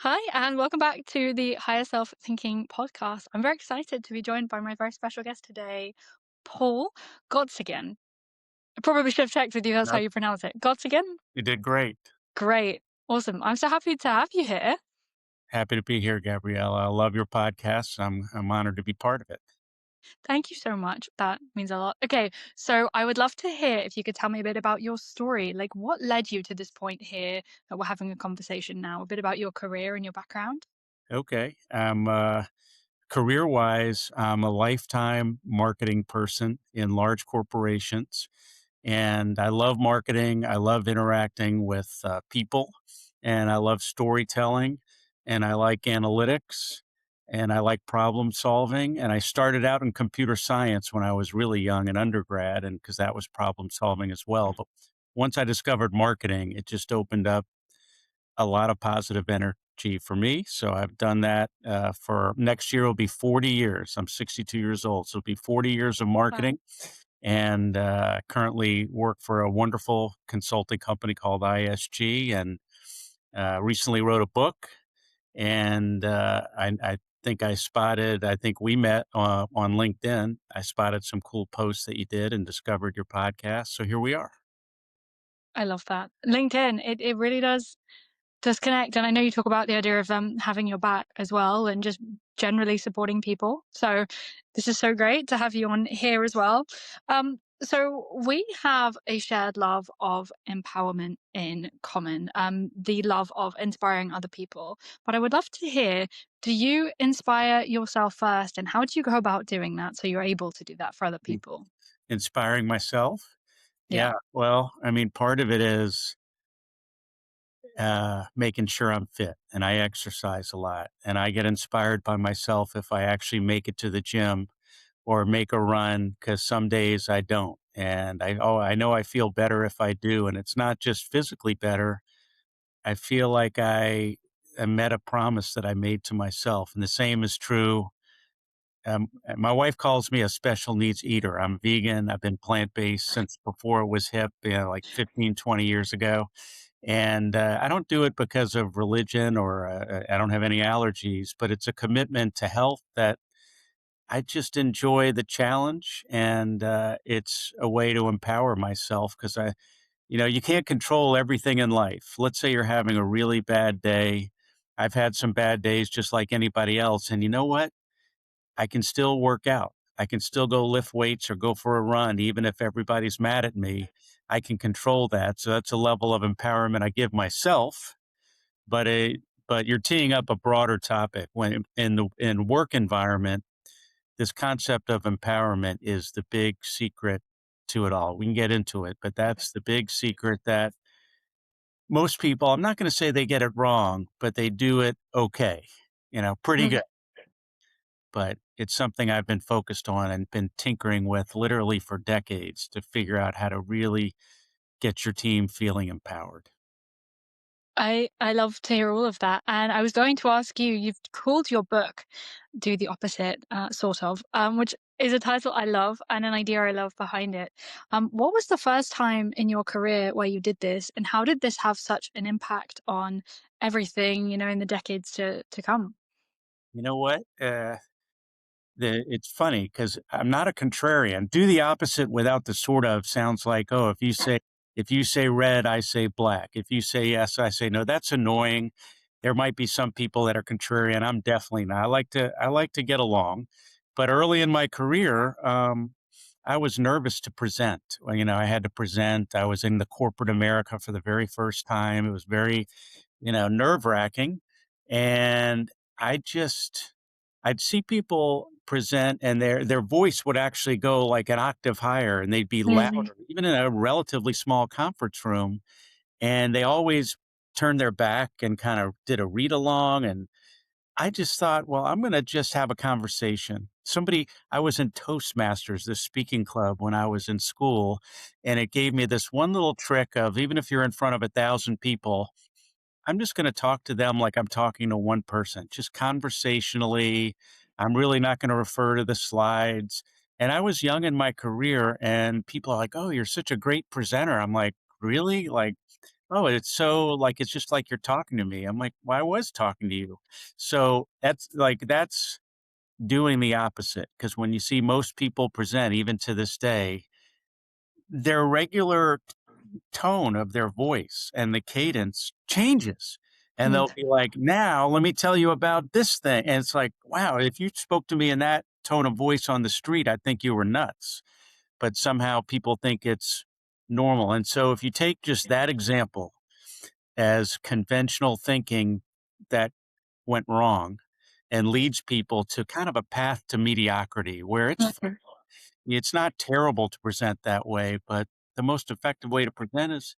Hi, and welcome back to the Higher Self Thinking podcast. I'm very excited to be joined by my very special guest today, Paul Gottsegen. I probably should have checked with you, that's how Yep, you pronounce it. Gottsegen? you did great. Great. Awesome. I'm so happy to have you here. Happy to be here, Gabriella. I love your podcast. I'm honored to be part of it. Thank you so much. That means a lot. Okay, so I would love to hear if you could tell me a bit about your story. Like, what led you to this point here that we're having a conversation now? A bit about your career and your background? Okay. Career-wise, I'm a lifetime marketing person in large corporations, and I love marketing. I love interacting with people, and I love storytelling, and I like analytics, and I like problem solving. And I started out in computer science when I was really young in undergrad, and because that was problem solving as well. But once I discovered marketing, it just opened up a lot of positive energy for me. So I've done that for next year. Will be 40 years. I'm 62 years old, so it'll be 40 years of Wow. marketing. And currently work for a wonderful consulting company called ISG, and recently wrote a book. And I think I spotted. I think we met on LinkedIn. I spotted some cool posts that you did and discovered your podcast. So here we are. I love that. LinkedIn, it really does connect, and I know you talk about the idea of, having your back as well and just generally supporting people. So this is so great to have you on here as well. So we have a shared love of empowerment in common, the love of inspiring other people. But I would love to hear, do you inspire yourself first, and how do you go about doing that so you're able to do that for other Mm. people? Inspiring myself. Yeah. Yeah. Well, I mean, part of it is making sure I'm fit, and I exercise a lot, and I get inspired by myself if I actually make it to the gym or make a run, because some days I don't. And I know I feel better if I do. And it's not just physically better. I feel like I met a promise that I made to myself. And the same is true. My wife calls me a special needs eater. I'm vegan. I've been plant based since before it was hip, like 15, 20 years ago. And I don't do it because of religion, or I don't have any allergies, but it's a commitment to health that I just enjoy the challenge. And it's a way to empower myself, because you can't control everything in life. Let's say you're having a really bad day. I've had some bad days just like anybody else. And you know what? I can still work out. I can still go lift weights or go for a run, even if everybody's mad at me. I can control that. So that's a level of empowerment I give myself. But but you're teeing up a broader topic when in work environment. This concept of empowerment is the big secret to it all. We can get into it, but Okay. that's the big secret that most people, I'm not going to say they get it wrong, but they do it okay, pretty Mhm. good. But it's something I've been focused on and been tinkering with literally for decades to figure out how to really get your team feeling empowered. I love to hear all of that, and I was going to ask you, you've called your book "Do the Opposite," sort of, which is a title I love and an idea I love behind it. What was the first time in your career where you did this, and how did this have such an impact on everything, in the decades to come? You know what? It's funny because I'm not a contrarian. Do the opposite without the sort of sounds like, oh, if you say red, I say black. If you say yes, I say no. That's annoying. There might be some people that are contrarian. I'm definitely not. I like to get along. But early in my career, I was nervous to present. Well, I had to present. I was in the corporate America for the very first time. It was very, nerve wracking. And I just I'd see people present, and their voice would actually go like an octave higher, and they'd be Mhm. louder, even in a relatively small conference room. And they always turned their back and kind of did a read along. And I just thought, well, I'm going to just have a conversation. I was in Toastmasters, this speaking club when I was in school, and it gave me this one little trick of, even if you're in front of 1,000 people, I'm just going to talk to them like I'm talking to one person, just conversationally. I'm really not going to refer to the slides. And I was young in my career, and people are like, "Oh, you're such a great presenter." I'm like, "Really?" "Oh, it's so like, it's just like you're talking to me." I'm like, "Well, I was talking to you." So that's doing the opposite. Because when you see most people present, even to this day, their regular tone of their voice and the cadence changes. And Mm. they'll be like, "Now let me tell you about this thing." And it's like, wow, if you spoke to me in that tone of voice on the street, I'd think you were nuts. But somehow people think it's normal. And so if you take just that example as conventional thinking that went wrong and leads people to kind of a path to mediocrity where Mhm. it's not terrible to present that way, but the most effective way to present is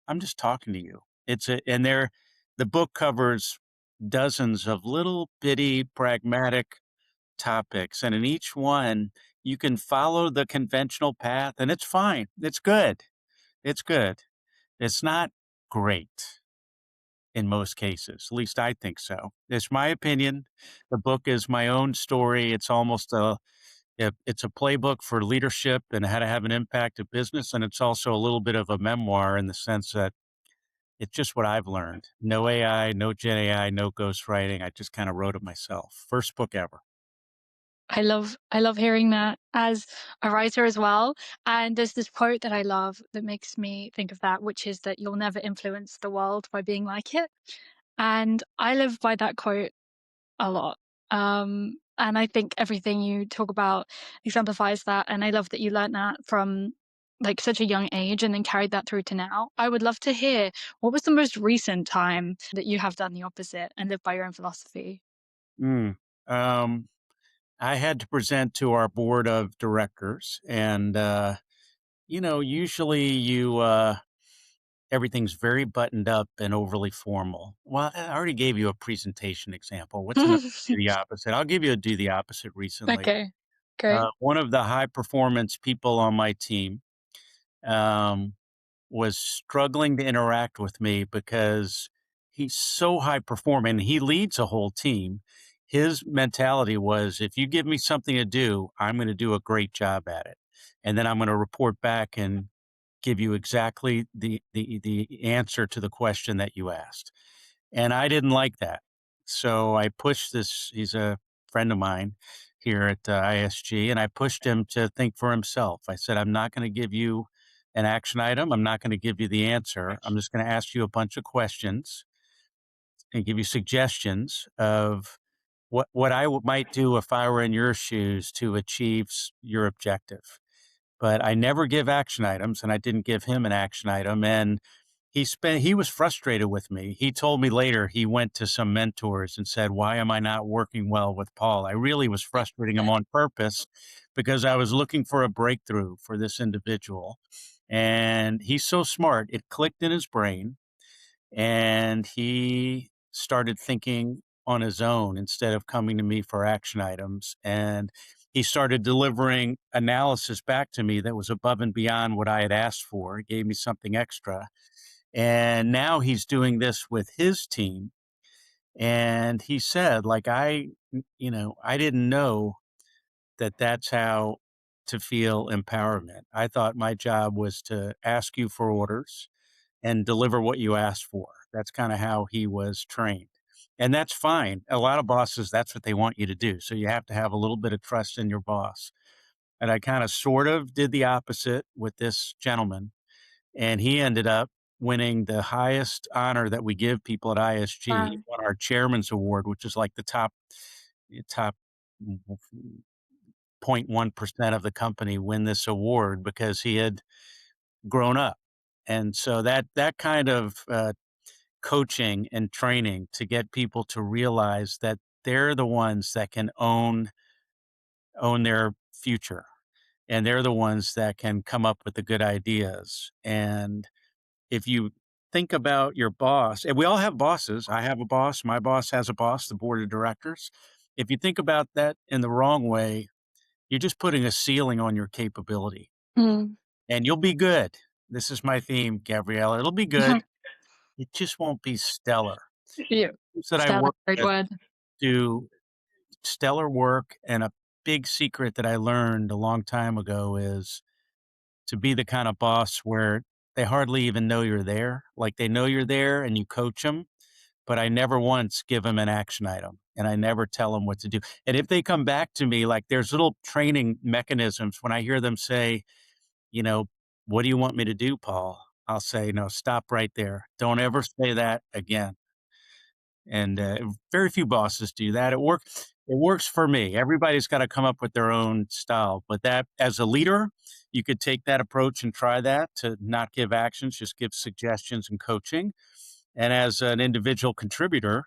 I'm just talking to you. It's a and there the book covers dozens of little bitty pragmatic topics, and in each one, you can follow the conventional path, and it's fine. It's good. It's good. It's not great in most cases. At least I think so. It's my opinion. The book is my own story. It's almost it's a playbook for leadership and how to have an impact at business, and it's also a little bit of a memoir in the sense that it's just what I've learned. No AI, no Gen AI, no ghostwriting. I just kind of wrote it myself. First book ever. I love hearing that as a writer as well. And there's this quote that I love that makes me think of that, which is that you'll never influence the world by being like it. And I live by that quote a lot. And I think everything you talk about exemplifies that. And I love that you learned that from like such a young age and then carried that through to now. I would love to hear what was the most recent time that you have done the opposite and lived by your own philosophy? Mm. Um, I had to present to our board of directors, and usually everything's very buttoned up and overly formal. Well, I already gave you a presentation example. What's another do the opposite? I'll give you a do the opposite recently. Okay, great. One of the high performance people on my team um, was struggling to interact with me because he's so high performing. He leads a whole team. His mentality was, if you give me something to do, I'm going to do a great job at it, and then I'm going to report back and give you exactly the answer to the question that you asked. And I didn't like that. So I pushed this. He's a friend of mine here at ISG, and I pushed him to think for himself. I said, I'm not going to give you an action item. I'm not going to give you the answer. I'm just going to ask you a bunch of questions and give you suggestions of what might do if I were in your shoes to achieve your objective. But I never give action items, and I didn't give him an action item, and he was frustrated with me. He told me later he went to some mentors and said, "Why am I not working well with Paul?" I really was frustrating him on purpose because I was looking for a breakthrough for this individual, and he's so smart, it clicked in his brain, and he started thinking on his own instead of coming to me for action items, and he started delivering analysis back to me that was above and beyond what I had asked for. He gave me something extra, and now he's doing this with his team, and he said, like, I didn't know that that's how to feel empowerment. I thought my job was to ask you for orders and deliver what you asked for. That's kinda how he was trained, and that's fine. A lot of bosses, that's what they want you to do, so you have to have a little bit of trust in your boss, and I kinda sort of did the opposite with this gentleman, and he ended up winning the highest honor that we give people at ISG. He Wow. won our chairman's award, which is like the top 0.1% of the company win this award because he had grown up, and so that kind of, coaching and training to get people to realize that they're the ones that can own their future, and they're the ones that can come up with the good ideas. And if you think about your boss, and we all have bosses. I have a boss, my boss has a boss, the board of directors. If you think about that in the wrong way, you're just putting a ceiling on your capability, Mm. and you'll be good. This is my theme, Gabriella. It'll be good. It just won't be stellar. Yeah. Those that I Stellar, work great with word. do stellar work, and a big secret that I learned a long time ago is to be the kind of boss where they hardly even know you're there. Like they know you're there and you coach them, but I never once give them an action item and I never tell them what to do. And if they come back to me, like there's little training mechanisms when I hear them say, you know, "What do you want me to do, Paul?" I'll say, "No, stop right there. Don't ever say that again." And very few bosses do that. It works for me. Everybody's got to come up with their own style, but that as a leader, you could take that approach and try that to not give actions, just give suggestions and coaching. And as an individual contributor,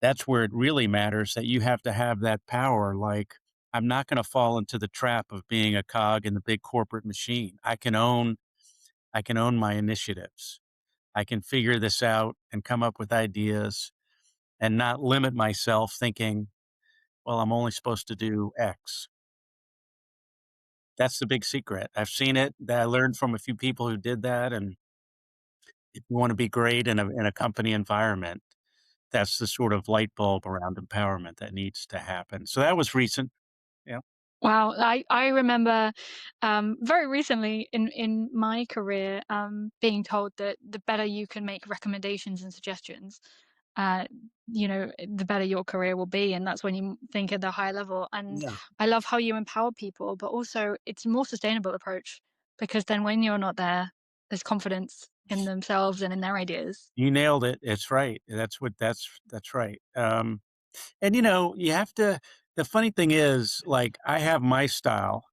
that's where it really matters that you have to have that power. Like, I'm not going to fall into the trap of being a cog in the big corporate machine. I can own my initiatives. I can figure this out and come up with ideas and not limit myself thinking, well, I'm only supposed to do X. That's the big secret. I've seen it. That I learned from a few people who did that. And if you want to be great in a company environment, that's the sort of light bulb around empowerment that needs to happen. So that was recent. Yeah. Wow, I remember, very recently in my career, being told that the better you can make recommendations and suggestions, uh, the better your career will be, and that's when you think at the high level. And Yeah. I love how you empower people, but also it's a more sustainable approach because then when you're not there, there's confidence in themselves and in their ideas. You nailed it. It's right. That's right. And you have to, the funny thing is, like, I have my style.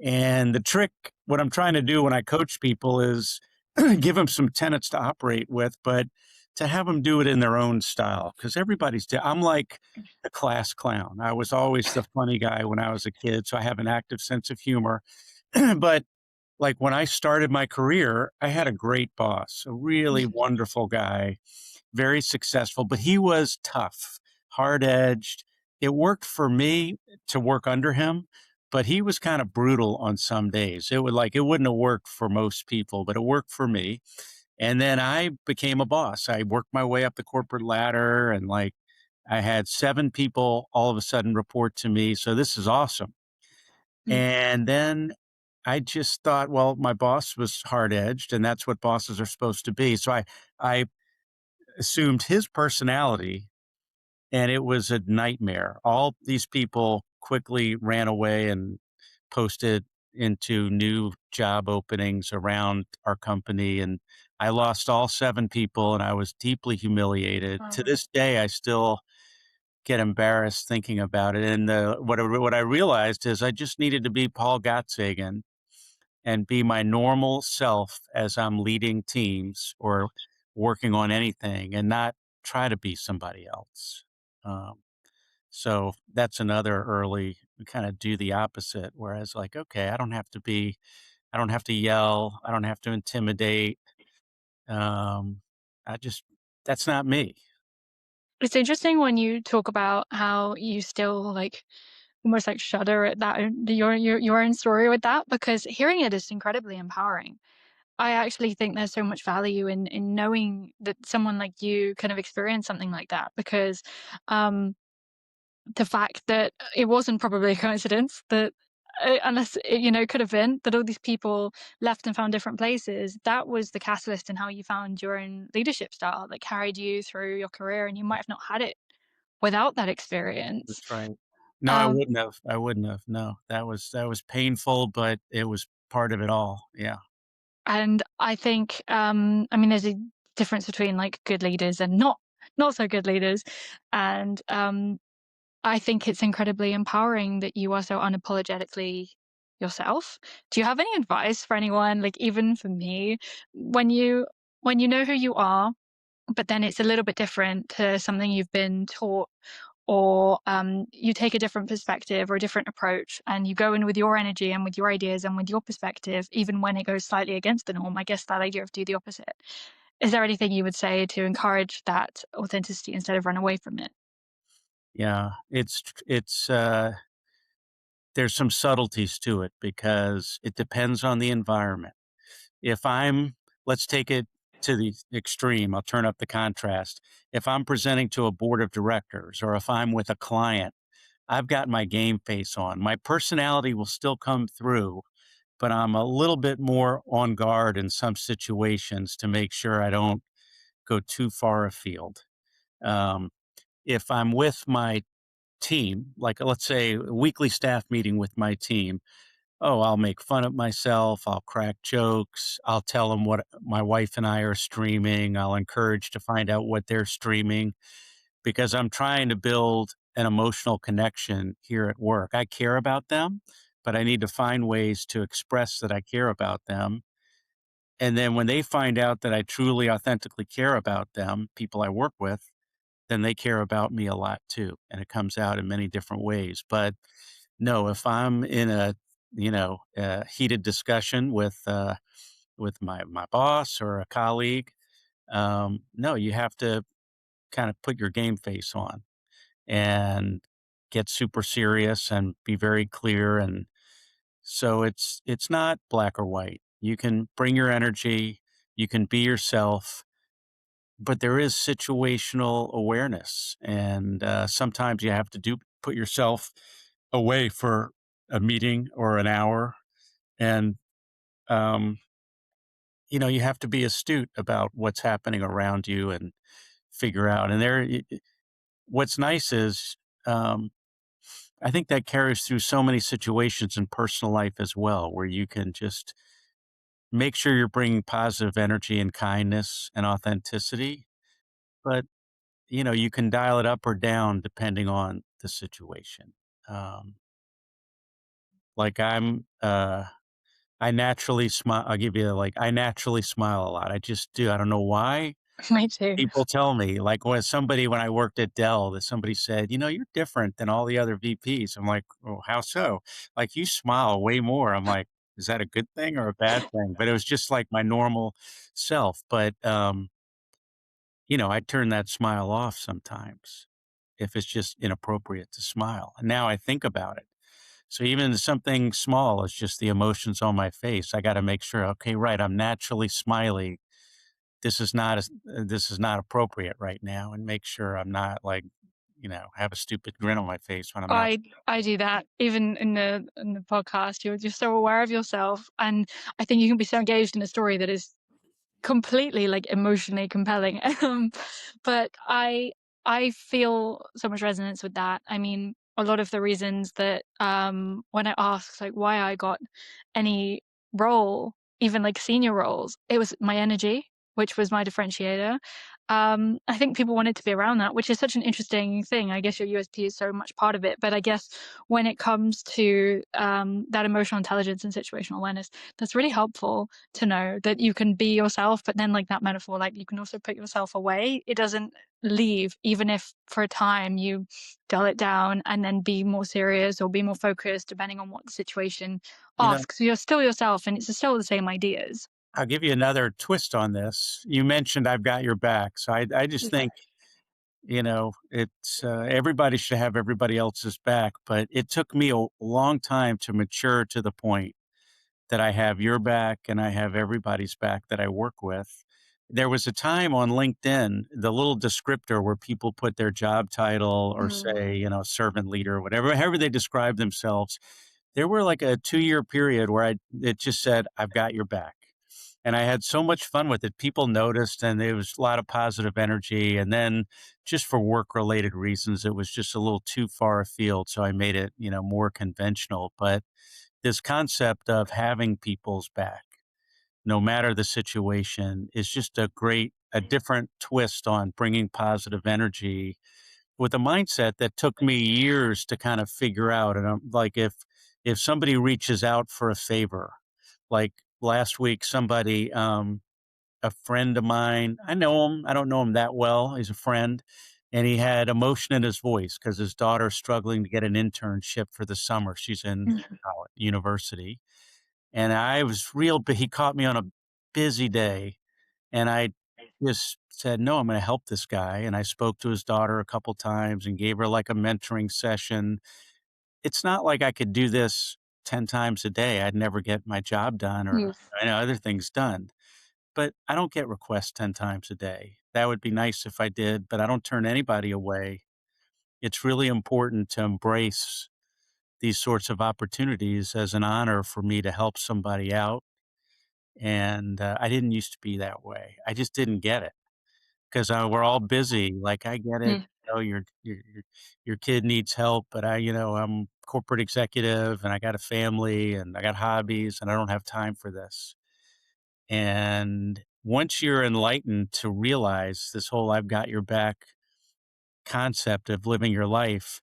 And the trick, what I'm trying to do when I coach people is give them some tenets to operate with, but to have them do it in their own style. Because I'm like the class clown. I was always the funny guy when I was a kid. So I have an active sense of humor. But like when I started my career, I had a great boss, a really wonderful guy, very successful, but he was tough, hard edged. It worked for me to work under him, but he was kind of brutal on some days. It wouldn't have worked for most people, but it worked for me. And then I became a boss. I worked my way up the corporate ladder and like I had 7 people all of a sudden report to me. So this is awesome. And then I just thought, well, my boss was hard edged and that's what bosses are supposed to be. So I assumed his personality and it was a nightmare. All these people quickly ran away and posted into new job openings around our company. And I lost all 7 people and I was deeply humiliated. To Wow. this day, I still get embarrassed thinking about it. And what I realized is I just needed to be Paul Gottsegen and be my normal self as I'm leading teams or working on anything and not try to be somebody else. Um, so that's another early kind of do the opposite. Whereas, like, okay, I don't have to yell, I don't have to intimidate. Um, I just, that's not me. It's interesting when you talk about how you still like almost like shudder at that your own story with that because hearing it is incredibly empowering. I actually think there's so much value in knowing that someone like you kind of experienced something like that because um the fact that it wasn't probably a coincidence that unless it, could have been that all these people left and found different places, that was the catalyst in how you found your own leadership style that carried you through your career and you might have not had it without that experience. That's right. No, I um wouldn't have. I wouldn't have. No, that was painful, but it was part of it all. Yeah. And I think, I mean, there's a difference between like good leaders and not so good leaders. And I think it's incredibly empowering that you are so unapologetically yourself. Do you have any advice for anyone, like even for me, when you know who you are, but then it's a little bit different to something you've been taught or you take a different perspective or a different approach and you go in with your energy and with your ideas and with your perspective, even when it goes slightly against the norm. I guess that idea of do the opposite. Is there anything you would say to encourage that authenticity instead of run away from it? Yeah. There's some subtleties to it because it depends on the environment. If I'm let's take it to the extreme, I'll turn up the contrast. If I'm presenting to a board of directors or if I'm with a client, I've got my game face on. My personality will still come through, but I'm a little bit more on guard in some situations to make sure I don't go too far afield. Um, if I'm with my team, like let's say a weekly staff meeting with my team, oh, I'll make fun of myself. I'll crack jokes. I'll tell them what my wife and I are streaming. I'll encourage to find out what they're streaming because I'm trying to build an emotional connection here at work. I care about them, but I need to find ways to express that I care about them. And then when they find out that I truly authentically care about them, people I work with, then they care about me a lot too. And it comes out in many different ways. But no, if I'm in a heated discussion with my boss or a colleague, no, you have to kind of put your game face on and get super serious and be very clear. And so it's not black or white. You can bring your energy, you can be yourself, but there is situational awareness, and sometimes you have to do put yourself away for a meeting or an hour, and um, you have to be astute about what's happening around you and figure out. And what's nice is um, I think that carries through so many situations in personal life as well, where you can just make sure you're bringing positive energy and kindness and authenticity, but you can dial it up or down depending on the situation. Um, like I naturally smile. I'll give you like I naturally smile a lot. I just do. I don't know why. Me too. People tell me, like when I worked at Dell, that somebody said, you're different than all the other VPs. I'm like, oh, how so? Like you smile way more. I'm like, is that a good thing or a bad thing? But it was just like my normal self. But I turn that smile off sometimes if it's just inappropriate to smile. And now I think about it. So even something small is just the emotions on my face. I got to make sure, okay, right, I'm naturally smiling. This is not appropriate right now, and make sure I'm not like, have a stupid grin on my face when I'm not. I do that even in the podcast. You're just so aware of yourself, and I think you can be so engaged in a story that is completely, like, emotionally compelling. But I feel so much resonance with that. I mean, a lot of the reasons that, when I asked, like, why I got any role, even, like, senior roles, it was my energy, which was my differentiator. I think people wanted to be around that, which is such an interesting thing. I guess your USP is so much part of it, but I guess when it comes to, that emotional intelligence and situational awareness, that's really helpful to know that you can be yourself, but then like that metaphor, like you can also put yourself away. It doesn't leave, even if for a time you dull it down and then be more serious or be more focused, depending on what the situation You know, asks. You're still yourself and it's still the same ideas. I'll give you another twist on this. You mentioned I've got your back, so I just Okay. think it's everybody should have everybody else's back, but it took me a long time to mature to the point that I have your back and I have everybody's back that I work with. There was a time on LinkedIn, the little descriptor where people put their job title or Mm. say, servant leader or whatever, however they describe themselves. There were like a 2-year period where it just said, I've got your back. And I had so much fun with it. People noticed and there was a lot of positive energy. And then just for work related reasons, it was just a little too far afield. So I made it, more conventional. But this concept of having people's back, no matter the situation, is just a different twist on bringing positive energy with a mindset that took me years to kind of figure out. And I'm like, if somebody reaches out for a favor, like last week, a friend of mine, I know him, I don't know him that well. He's a friend. And he had emotion in his voice because his daughter's struggling to get an internship for the summer. She's in Mhm. college, university. And I was he caught me on a busy day, and I just said, "No, I'm gonna help this guy," and I spoke to his daughter a couple times and gave her, like, a mentoring session. It's not like I could do this 10 times a day. I'd never get my job done or, Yes. other things done, but I don't get requests 10 times a day. That would be nice if I did, but I don't turn anybody away. It's really important to embrace these sorts of opportunities as an honor for me to help somebody out, and, I didn't used to be that way. I just didn't get it 'cause, we're all busy, like, I get it, Mm. your kid needs help, but I'm corporate executive, and I got a family, and I got hobbies, and I don't have time for this. And once you're enlightened to realize this whole "I've got your back" concept of living your life,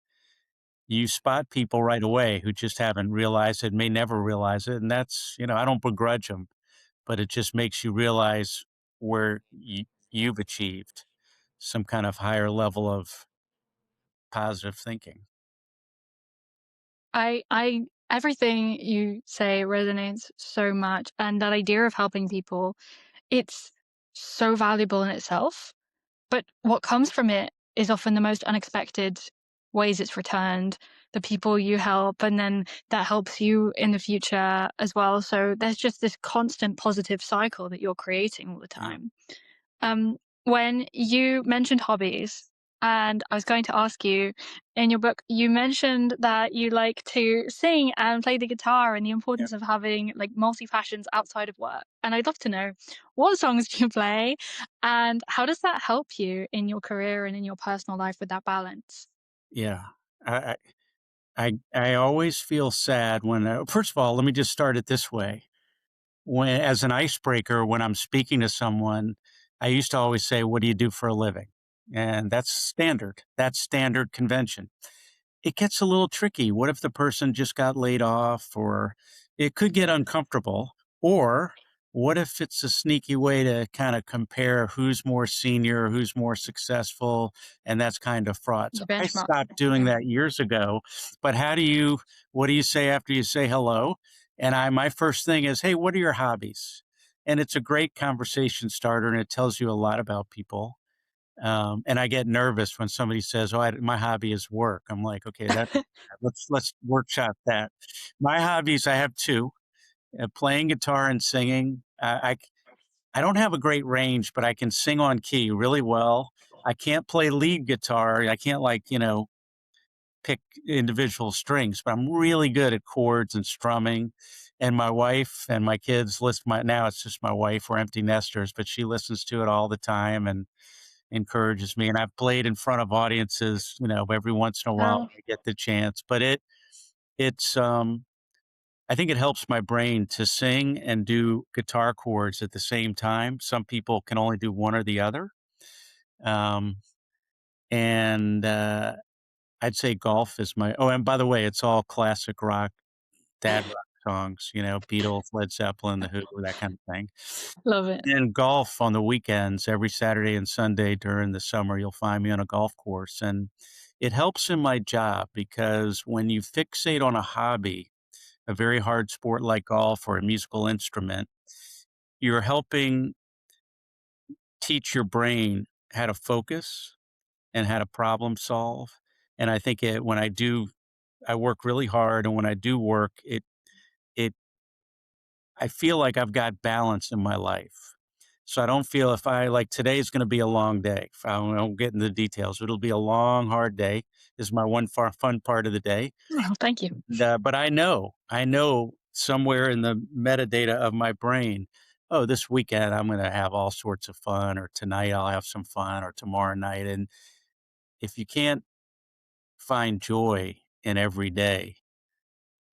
you spot people right away who just haven't realized it, may never realize it, and I don't begrudge them, but it just makes you realize where you've achieved some kind of higher level of positive thinking. I everything you say resonates so much, and that idea of helping people, it's so valuable in itself. But what comes from it is often the most unexpected ways it's returned, the people you help, and then that helps you in the future as well. So there's just this constant positive cycle that you're creating all the Yeah. time. When you mentioned hobbies, and I was going to ask you, in your book, you mentioned that you like to sing and play the guitar and the Yeah. importance of having like multi passions outside of work. And I'd love to know, what songs do you play and how does that help you in your career and in your personal life with that balance? Yeah. I I always feel sad when, first of all, let me just start it this way. When as an icebreaker, when I'm speaking to someone, I used to always say, "What do you do for a living?" And that's standard. That's standard convention. It gets a little tricky. What if the person just got laid off, or it could get uncomfortable? Or what if it's a sneaky way to kind of compare who's more senior, who's more successful, and that's kind of fraught. So The I benchmark. stopped doing Mm. that years ago. But what do you say after you say hello? And my first thing is, "Hey, what are your hobbies?" And it's a great conversation starter, and it tells you a lot about people. And I get nervous when somebody says, "Oh, my hobby is work." I'm like, "Okay, let's workshop that." My hobbies, I have 2, playing guitar and singing. I don't have a great range, but I can sing on key really well. I can't play lead guitar. I can't, pick individual strings, but I'm really good at chords and strumming. And my wife and my kids now it's just my wife, we're empty nesters, but she listens to it all the time and encourages me. And I've played in front of audiences, every once in a while Oh, I get the chance. But it's I think it helps my brain to sing and do guitar chords at the same time. Some people can only do one or the other. Um, and I'd say golf is and by the way, it's all classic rock, dad rock songs, Beatles, Led Zeppelin, The Who, that kind of thing. love it. And golf on the weekends, every Saturday and Sunday during the summer, you'll find me on a golf course. And it helps in my job because when you fixate on a hobby, a very hard sport like golf or a musical instrument, you're helping teach your brain how to focus and how to problem solve. And I think I work really hard. And when I do work, it, I feel like I've got balance in my life. So I don't feel if I like today's going to be a long day. If I won't get into the details. It'll be a long, hard day. Is my one fun part of the day. Oh, thank you. But I know somewhere in the metadata of my brain, oh, this weekend I'm going to have all sorts of fun, or tonight I'll have some fun, or tomorrow night. And if you can't find joy in every day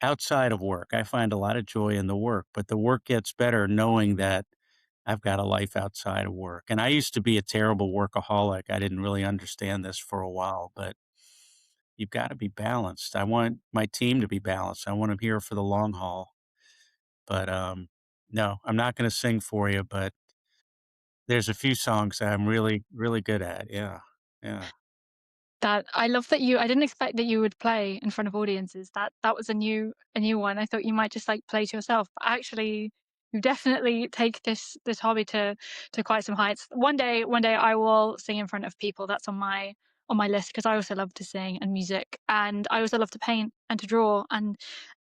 outside of work, I find a lot of joy in the work, but the work gets better knowing that I've got a life outside of work. And I used to be a terrible workaholic. I didn't really understand this for a while, but you've got to be balanced. I want my team to be balanced. I want them here for the long haul. But no, I'm not going to sing for you, but there's a few songs that I'm really, really good at. Yeah. Yeah. That I love that I didn't expect that you would play in front of audiences. That was a new one. I thought you might just like play to yourself, but actually you definitely take this hobby to quite some heights. One day I will sing in front of people. That's on my list because I also love to sing and music, and I also love to paint and to draw, and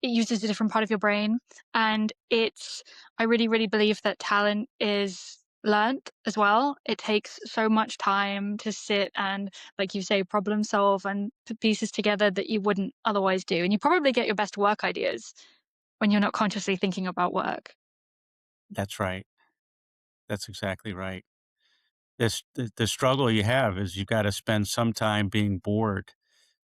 it uses a different part of your brain. And I really really believe that talent is learnt as well. It takes so much time to sit and, like you say, problem solve and put pieces together that you wouldn't otherwise do. And you probably get your best work ideas when you're not consciously thinking about work. That's right. That's exactly right. The struggle you have is you gotta spend some time being bored,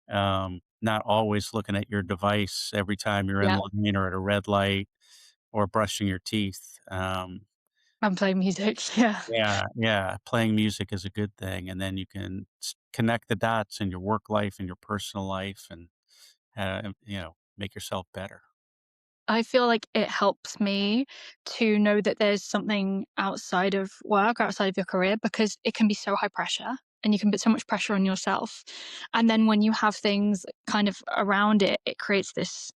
not always looking at your device every time you're in Yeah. line or at a red light or brushing your teeth. And play music. Yeah. Yeah, yeah, playing music is a good thing, and then you can connect the dots in your work life and your personal life and, make yourself better. I feel like it helps me to know that there's something outside of work, outside of your career, because it can be so high pressure and you can put so much pressure on yourself. And then when you have things kind of around it, it creates this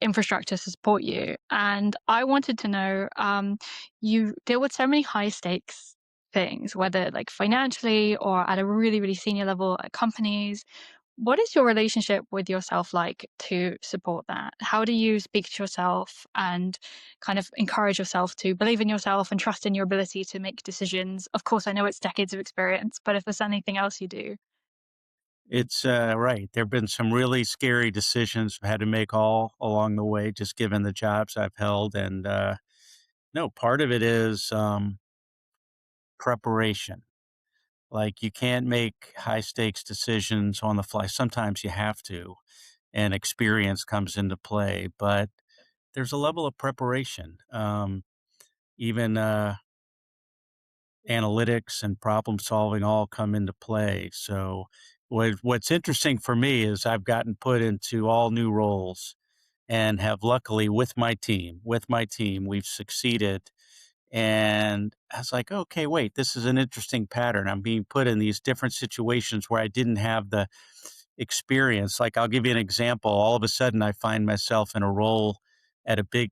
infrastructure to support you. And I wanted to know, you deal with so many high stakes things, whether like financially or at a really, really senior level at companies. What is your relationship with yourself like to support that? How do you speak to yourself and kind of encourage yourself to believe in yourself and trust in your ability to make decisions? Of course, I know it's decades of experience, but if there's anything else you do. It's, right, there've been some really scary decisions I've had to make all along the way just given the jobs I've held, and, no, part of it is, preparation. Like, you can't make high stakes decisions on the fly. Sometimes you have to, and experience comes into play, but there's a level of preparation. Even, analytics and problem solving all come into play. So what's interesting for me is I've gotten put into all new roles and have luckily with my team, we've succeeded. And I was like, okay, wait, this is an interesting pattern. I'm being put in these different situations where I didn't have the experience. Like, I'll give you an example. All of a sudden, I find myself in a role at a big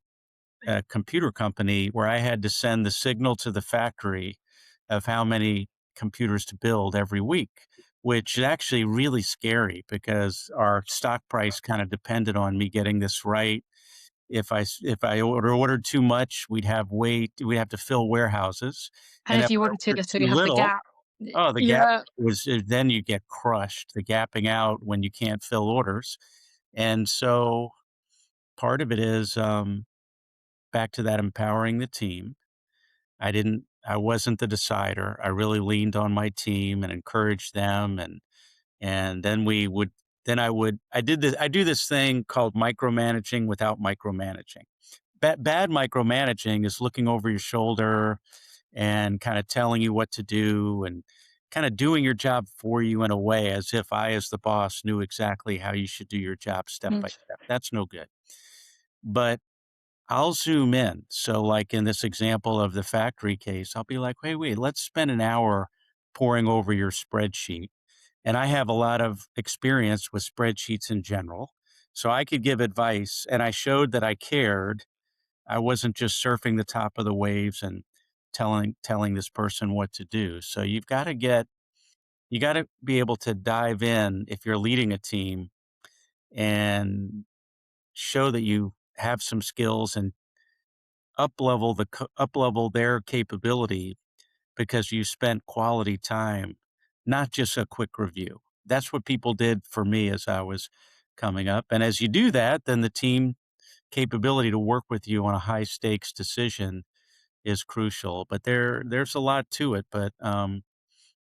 computer company where I had to send the signal to the factory of how many computers to build every week, which is actually really scary because our stock price kind of depended on me getting this right. If I ordered too much, we'd have to fill warehouses, And and if if you I wanted to, ordered just so too you have the little, gap. oh, the gap Yeah. was then you get crushed. The gapping out when you can't fill orders, and so part of it is back to that empowering the team. I wasn't the decider. I really leaned on my team and encouraged them and then we would then I do this thing called micromanaging without micromanaging. Bad micromanaging is looking over your shoulder and kind of telling you what to do and kind of doing your job for you in a way as if I as the boss knew exactly how you should do your job step Mm. by step. That's no good. But I'll zoom in. So, like in this example of the factory case, I'll be like, "Hey, wait, let's spend an hour poring over your spreadsheet." And I have a lot of experience with spreadsheets in general. So I could give advice, and I showed that I cared. I wasn't just surfing the top of the waves and telling this person what to do. So you got to be able to dive in if you're leading a team and show that you have some skills and up level their capability because you spent quality time, not just a quick review. That's what people did for me as I was coming up, and as you do that, then the team capability to work with you on a high stakes decision is crucial, but there's a lot to it, but,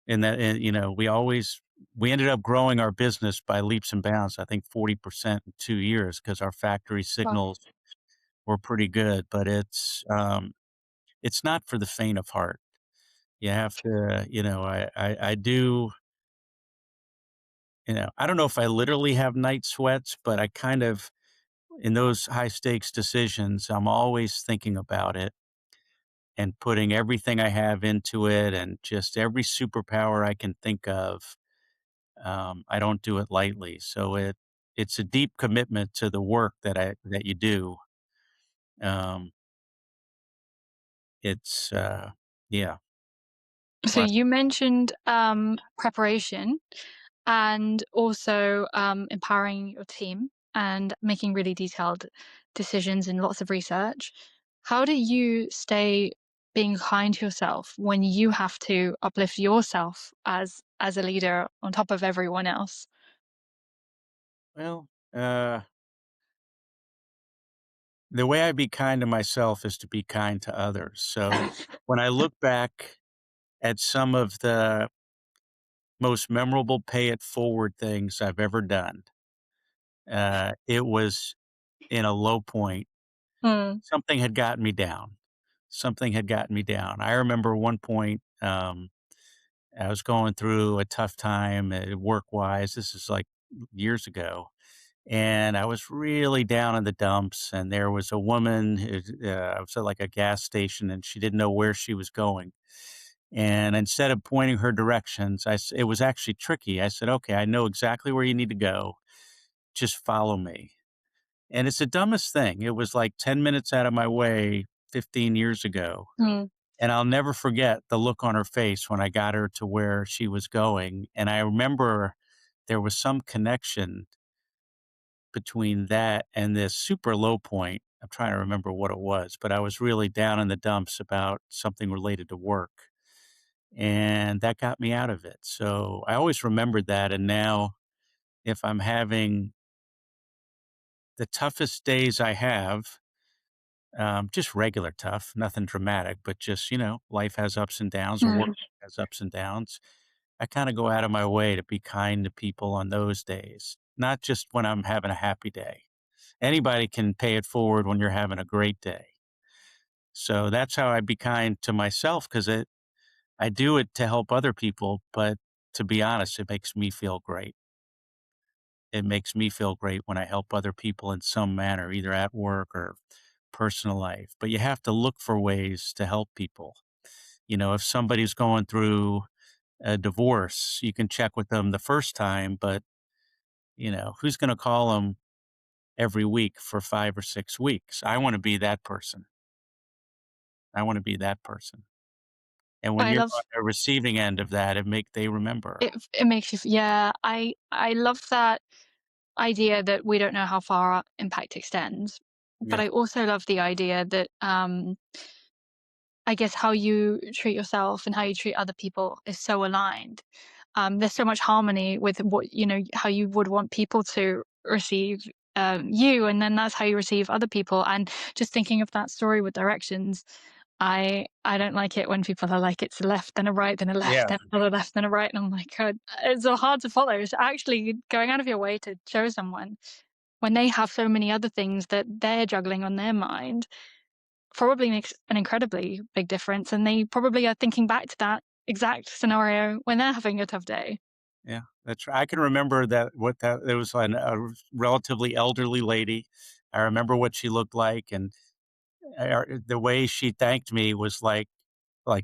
in that and, we ended up growing our business by leaps and bounds, I think 40% in 2 years because our factory Wow. signals were pretty good, but it's not for the faint of heart. You have to, I do, I don't know if I literally have night sweats, but I kind of, in those high stakes decisions, I'm always thinking about it and putting everything I have into it and just every superpower I can think of. I don't do it lightly. So it's a deep commitment to the work that you do. Um, it's, yeah, So lots. you mentioned preparation and also empowering your team and making really detailed decisions and lots of research. How do you stay being kind to yourself when you have to uplift yourself as a leader on top of everyone else? Well, the way I be kind to myself is to be kind to others. So when I look back at some of the most memorable pay it forward things I've ever done, it was in a low point. Mm, Something had gotten me down. Something had gotten me down. I remember one point, I was going through a tough time work wise. This is like years ago. And I was really down in the dumps. And there was a woman, I was at like a gas station and she didn't know where she was going. And instead of pointing her directions, it was actually tricky. I said, okay, I know exactly where you need to go. Just follow me. And it's the dumbest thing. It was like 10 minutes out of my way 15 years ago. mm, And I'll never forget the look on her face when I got her to where she was going. And I remember there was some connection between that and this super low point. I'm trying to remember what it was, but I was really down in the dumps about something related to work. And that got me out of it. So I always remembered that. And now, if I'm having the toughest days I have, just regular tough, nothing dramatic, but just, life has ups and downs or work mm. has ups and downs. I kind of go out of my way to be kind to people on those days, not just when I'm having a happy day. Anybody can pay it forward when you're having a great day. So that's how I be kind to myself because I do it to help other people, but to be honest, it makes me feel great. It makes me feel great when I help other people in some manner, either at work or personal life. But you have to look for ways to help people. If somebody's going through a divorce, you can check with them the first time, but who's going to call them every week for 5 or 6 weeks? I want to be that person. I want to be that person. And when I you're love on the receiving end of that, they remember. it makes you yeah, I love that idea that we don't know how far our impact extends, but Yeah, I also love the idea that, I guess how you treat yourself and how you treat other people is so aligned. There's so much harmony with what how you would want people to receive you, and then that's how you receive other people. And just thinking of that story with directions, I don't like it when people are like it's a left, then a right, then a left, yeah, then another left, then a right, and I'm like, God, it's so hard to follow. So actually, going out of your way to show someone when they have so many other things that they're juggling on their mind probably makes an incredibly big difference, and they probably are thinking back to that exact scenario when they're having a tough day. yeah. That's right. I can remember that what that it was a relatively elderly lady. I remember what she looked like, and the way she thanked me was like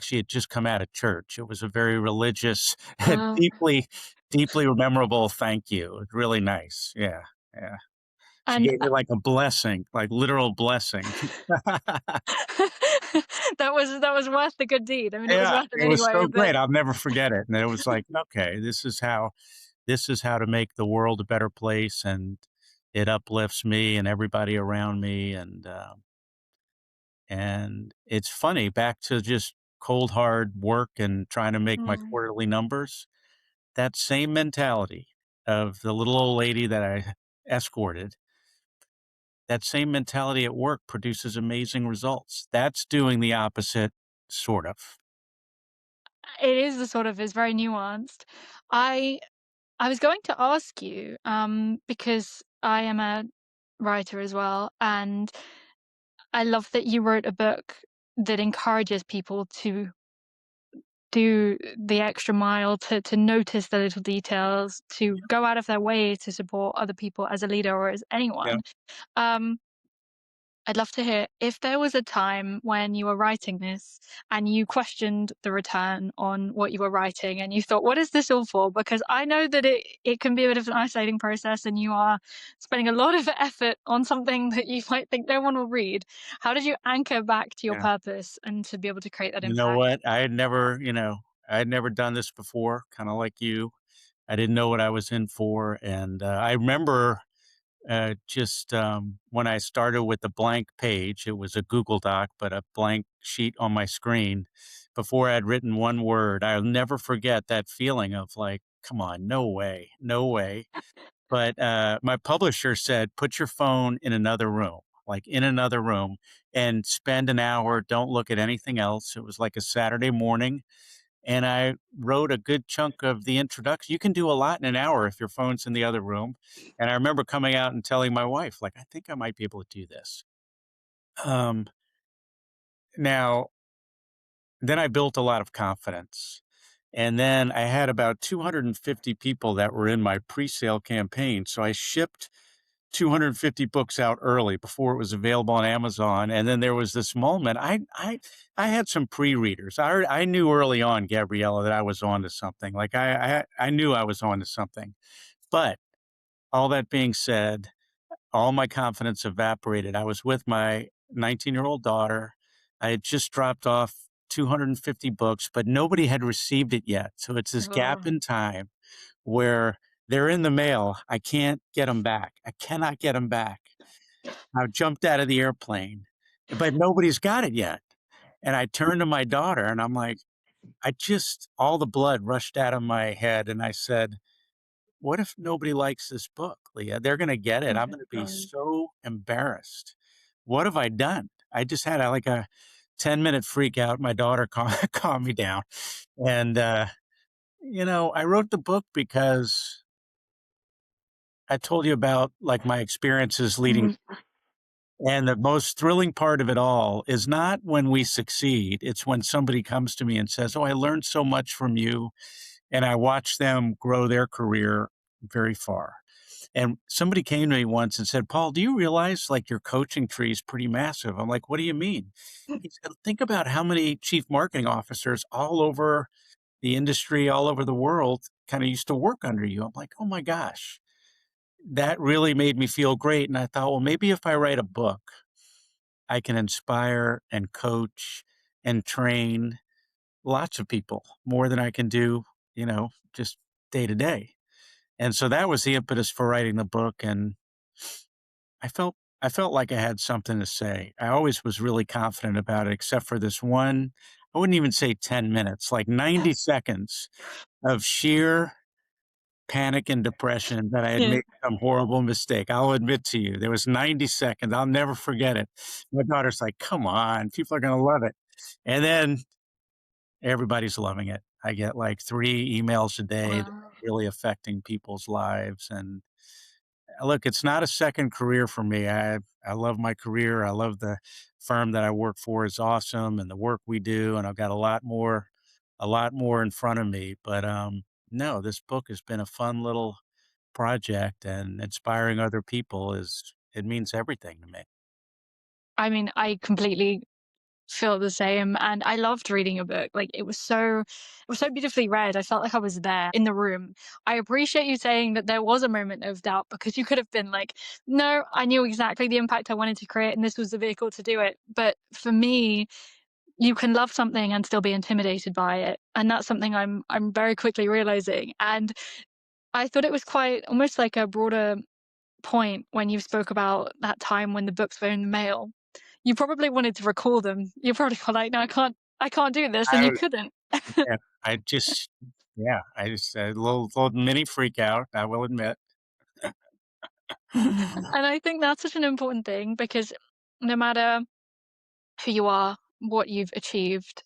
she had just come out of church. It was a very religious, Uh, deeply, deeply memorable thank you. Really nice. Yeah, yeah. She and gave me like a blessing, like literal blessing. that was worth the good deed. I mean, it was Yeah, worth it it was anyway, so but great. I'll never forget it. And it was like, okay, this is how to make the world a better place, and it uplifts me and everybody around me. And it's funny, back to just cold hard work and trying to make my mm, quarterly numbers. That same mentality of the little old lady that I escorted, that same mentality at work produces amazing results. That's doing the opposite, sort of. it is the sort of is very nuanced. I I was going to ask you, because I am a writer as well, and I love that you wrote a book that encourages people to do the extra mile, to notice the little details, to go out of their way to support other people as a leader or as Yeah. anyone. Um, I'd love to hear if there was a time when you were writing this and you questioned the return on what you were writing and you thought, what is this all for? Because I know that it can be a bit of an isolating process and you are spending a lot of effort on something that you might think no one will read. How did you anchor back to your Yeah. purpose and to be able to create that You know impact? what? I had never done this before, kinda like you. I didn't know what I was in for, and, I remember When I started with a blank page, it was a Google Doc, but a blank sheet on my screen before I'd written one word. I'll never forget that feeling of like, come on, no way, no way. But my publisher said, put your phone in another room, like in another room, and spend an hour. Don't look at anything else. It was like a Saturday morning. And I wrote a good chunk of the introduction. You can do a lot in an hour if your phone's in the other room. And I remember coming out and telling my wife, like, I think I might be able to do this. Um, now, then I built a lot of confidence. And then I had about 250 people that were in my pre sale campaign. So I shipped 250 books out early before it was available on Amazon. And then there was this moment. I had some pre-readers. I knew early on, Gabriella, that I was onto something. Like I knew I was onto something. But all that being said, all my confidence evaporated. I was with my 19-year-old daughter. I had just dropped off 250 books, but nobody had received it yet. So it's this gap Oh, in time where they're in the mail. I can't get them back. I cannot get them back. I jumped out of the airplane, but nobody's got it yet. And I turned to my daughter and I'm like, all the blood rushed out of my head. And I said, what if nobody likes this book, Leah? They're going to get it. oh I'm my going to be God. so embarrassed. What have I done? I just had like a 10-minute freak out. My daughter calmed me down. And, I wrote the book because I told you about like my experiences leading. Mhm. And the most thrilling part of it all is not when we succeed. It's when somebody comes to me and says, oh, I learned so much from you. And I watch them grow their career very far. And somebody came to me once and said, Paul, do you realize like your coaching tree is pretty massive? I'm like, what do you mean? He said, think about how many chief marketing officers all over the industry, all over the world kind of used to work under you. I'm like, oh my gosh, that really made me feel great. And I thought, well, maybe if I write a book, I can inspire and coach and train lots of people more than I can do, just day to day. And so that was the impetus for writing the book. And I felt I felt like I had something to say. I always was really confident about it, except for this one, I wouldn't even say 10 minutes, like 90 seconds of sheer panic and depression that I had Yeah. made some horrible mistake. I'll admit to you, there was 90 seconds. I'll never forget it. My daughter's like, come on, people are going to love it. And then everybody's loving it. I get like 3 emails a day that Wow. are really affecting people's lives. And look, it's not a second career for me. I love my career. I love the firm that I work for is awesome and the work we do. And I've got a lot more in front of me. But no, this book has been a fun little project, and inspiring other people it means everything to me. I mean, I completely feel the same, and I loved reading your book. Like, it was so beautifully read. I felt like I was there in the room. I appreciate you saying that there was a moment of doubt, because you could have been like, no, I knew exactly the impact I wanted to create and this was the vehicle to do it. But for me, you can love something and still be intimidated by it. And that's something I'm very quickly realizing. And I thought it was quite almost like a broader point when you spoke about that time when the books were in the mail. You probably wanted to recall them. You probably were like, "No, I can't do this," and I you was, couldn't. yeah, I just a little mini freak out. I will admit. And I think that's such an important thing, because no matter who you are, what you've achieved,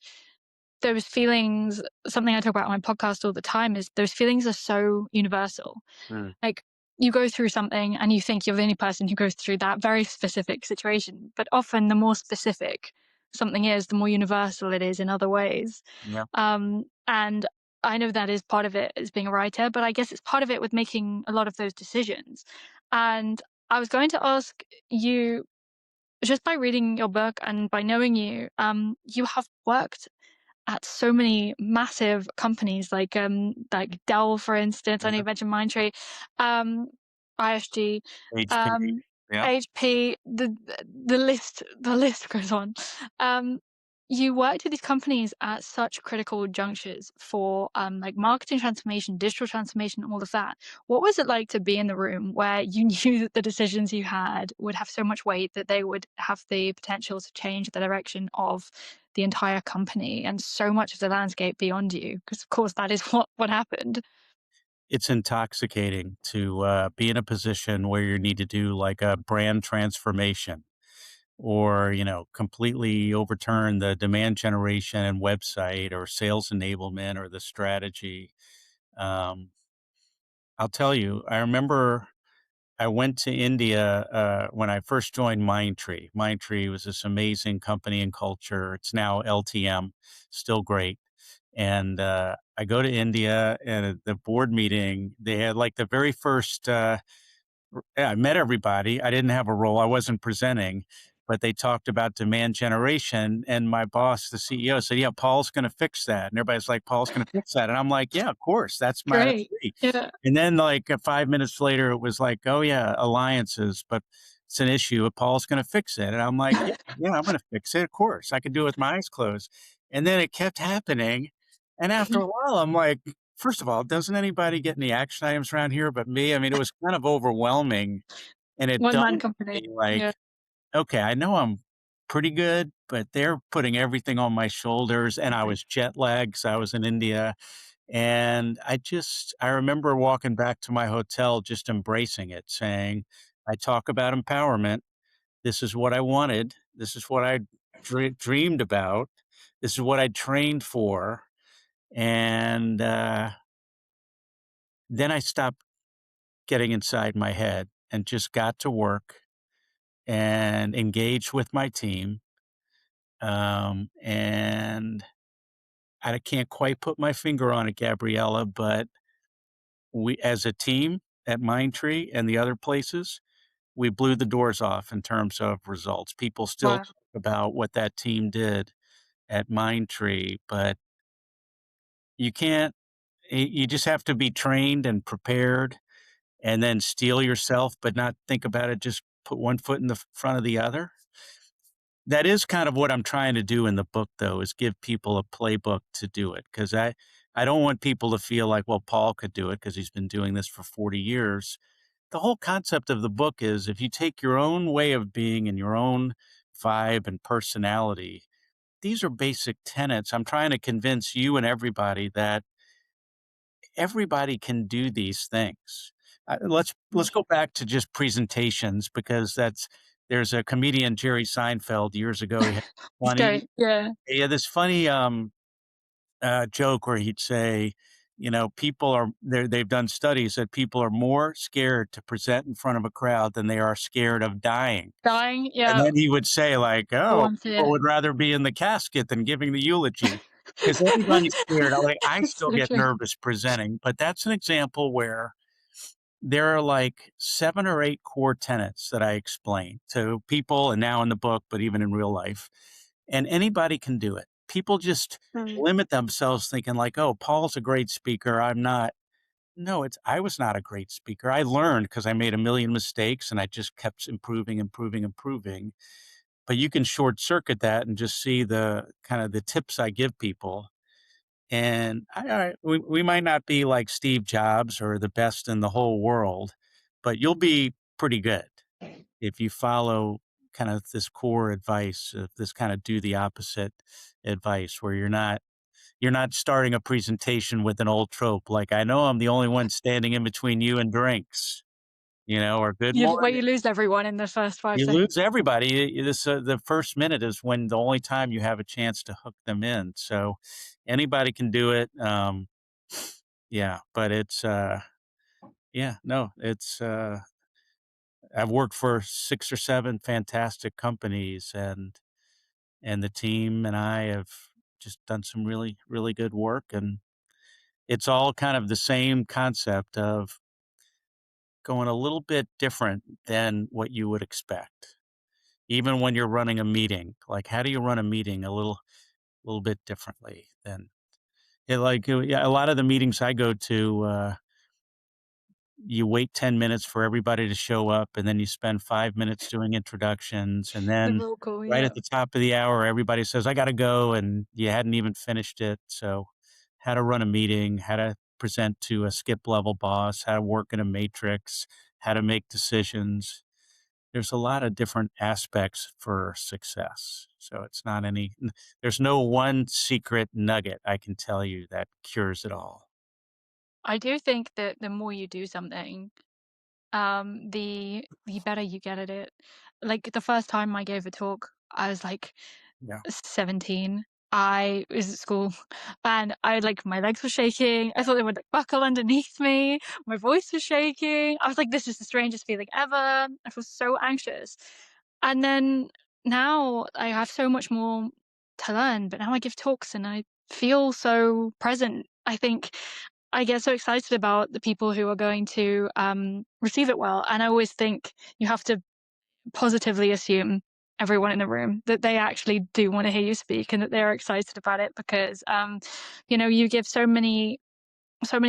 those feelings, something I talk about on my podcast all the time, is those feelings are so universal. Mm, Like, you go through something and you think you're the only person who goes through that very specific situation, but often the more specific something is, the more universal it is in other ways. yeah. And I know that is part of it as being a writer, but I guess it's part of it with making a lot of those decisions. And I was going to ask you, just by reading your book and by knowing you, you have worked at so many massive companies like Dell, for instance. I know you Mhm. mentioned Mindtree, um, ISG, HP. um, Yeah. HP. The list goes on. Um, You worked at these companies at such critical junctures for, like, marketing transformation, digital transformation, all of that. What was it like to be in the room where you knew that the decisions you had would have so much weight that they would have the potential to change the direction of the entire company and so much of the landscape beyond you? Because of course, that is what happened. It's intoxicating to, be in a position where you need to do, like, a brand transformation or, completely overturn the demand generation and website or sales enablement or the strategy. Um, I'll tell you, I remember I went to India, when I first joined Mindtree. Mindtree was this amazing company and culture. It's now LTM, still great. And, I go to India, and at the board meeting, they had, like, the very first, yeah, I met everybody. I didn't have a role. I wasn't presenting, but they talked about demand generation. And my boss, the CEO, said, "Yeah, Paul's going to fix that." And everybody's like, "Paul's going to fix that." And I'm like, "Yeah, of course. That's Great. me." Yeah. And then, like 5 minutes later, it was like, "Oh yeah, alliances, but it's an issue. But Paul's going to fix it." And I'm like, "Yeah, yeah, I'm going to fix it. Of course, I can do it with my eyes closed." And then it kept happening. And after a while, I'm like, first of all, doesn't anybody get any action items around here but me? I mean, it was kind of overwhelming, and it One dawned man on company. me Yeah. like, okay, I know I'm pretty good, but they're putting everything on my shoulders, and I was jet lagged 'cause I was in India, and I remember walking back to my hotel just embracing it, saying, "I talk about empowerment. This is what I wanted. This is what I dreamed about. This is what I trained for." And, then I stopped getting inside my head and just got to work and engaged with my team. And I can't quite put my finger on it, Gabriella, but we, as a team at Mindtree and the other places, we blew the doors off in terms of results. People still Wow. talk about what that team did at Mindtree, but you can't, you just have to be trained and prepared and then steel yourself, but not think about it, just put one foot in the front of the other. That is kind of what I'm trying to do in the book, though, is give people a playbook to do it. Because I don't want people to feel like, well, Paul could do it because he's been doing this for 40 years. The whole concept of the book is if you take your own way of being and your own vibe and personality, these are basic tenets. I'm trying to convince you and everybody that everybody can do these things. Let's go back to just presentations because that's there's a comedian, Jerry Seinfeld, years ago. He had It's funny great. Yeah. he had this funny joke where he'd say, people are they've done studies that people are more scared to present in front of a crowd than they are scared of dying. Dying. And Yeah. then he would say like, The "Oh, one people fear. would rather be in the casket than giving the eulogy." Because everybody's scared. Like, I It's still so get true. nervous presenting, but that's an example where there are like 7 or 8 core tenets that I explain to people and now in the book, but even in real life, and anybody can do it. People just Mm. limit themselves thinking like, "Oh, Paul's a great speaker, I'm not." No, it's I was not a great speaker. I learned because I made a million mistakes and I just kept improving, improving, improving. But you can short circuit that and just see the kind of the tips I give people. And we might not be like Steve Jobs or the best in the whole world, but you'll be pretty good if you follow kind of this core advice, this kind of do the opposite advice, where you're not starting a presentation with an old trope like I know I'm the only one standing in between you and drinks, or good Where morning. you lose everyone in the first 5 You lose seconds. everybody. The first minute is when the only time you have a chance to hook them in. So anybody can do it. Yeah, but yeah, no, I've worked for 6 or 7 fantastic companies, and the team and I have just done some really, really good work, and it's all kind of the same concept of going a little bit different than what you would expect. Even when you're running a meeting, like how do you run a meeting a little bit differently than yeah, like yeah, a lot of the meetings I go to, you wait 10 minutes for everybody to show up, and then you spend 5 minutes doing introductions, and The then roll call, right yeah. at the top of the hour, everybody says, "I gotta go," and you hadn't even finished it. So, how to run a meeting, how to present to a skip level boss, how to work in a matrix, how to make decisions. There's a lot of different aspects for success. So it's not there's no one secret nugget I can tell you that cures it all. I do think that the more you do something, the better you get at it. Like, the first time I gave a talk, I was, like, Yeah. 17. I was at school and my legs were shaking. I thought they would like buckle underneath me. My voice was shaking. I was like, this is the strangest feeling ever. I was so anxious. And then now I have so much more to learn, but now I give talks and I feel so present. I think I get so excited about the people who are going to receive it well. And I always think you have to positively assume everyone in the room that they actually do want to hear you speak and that they're excited about it because you give so many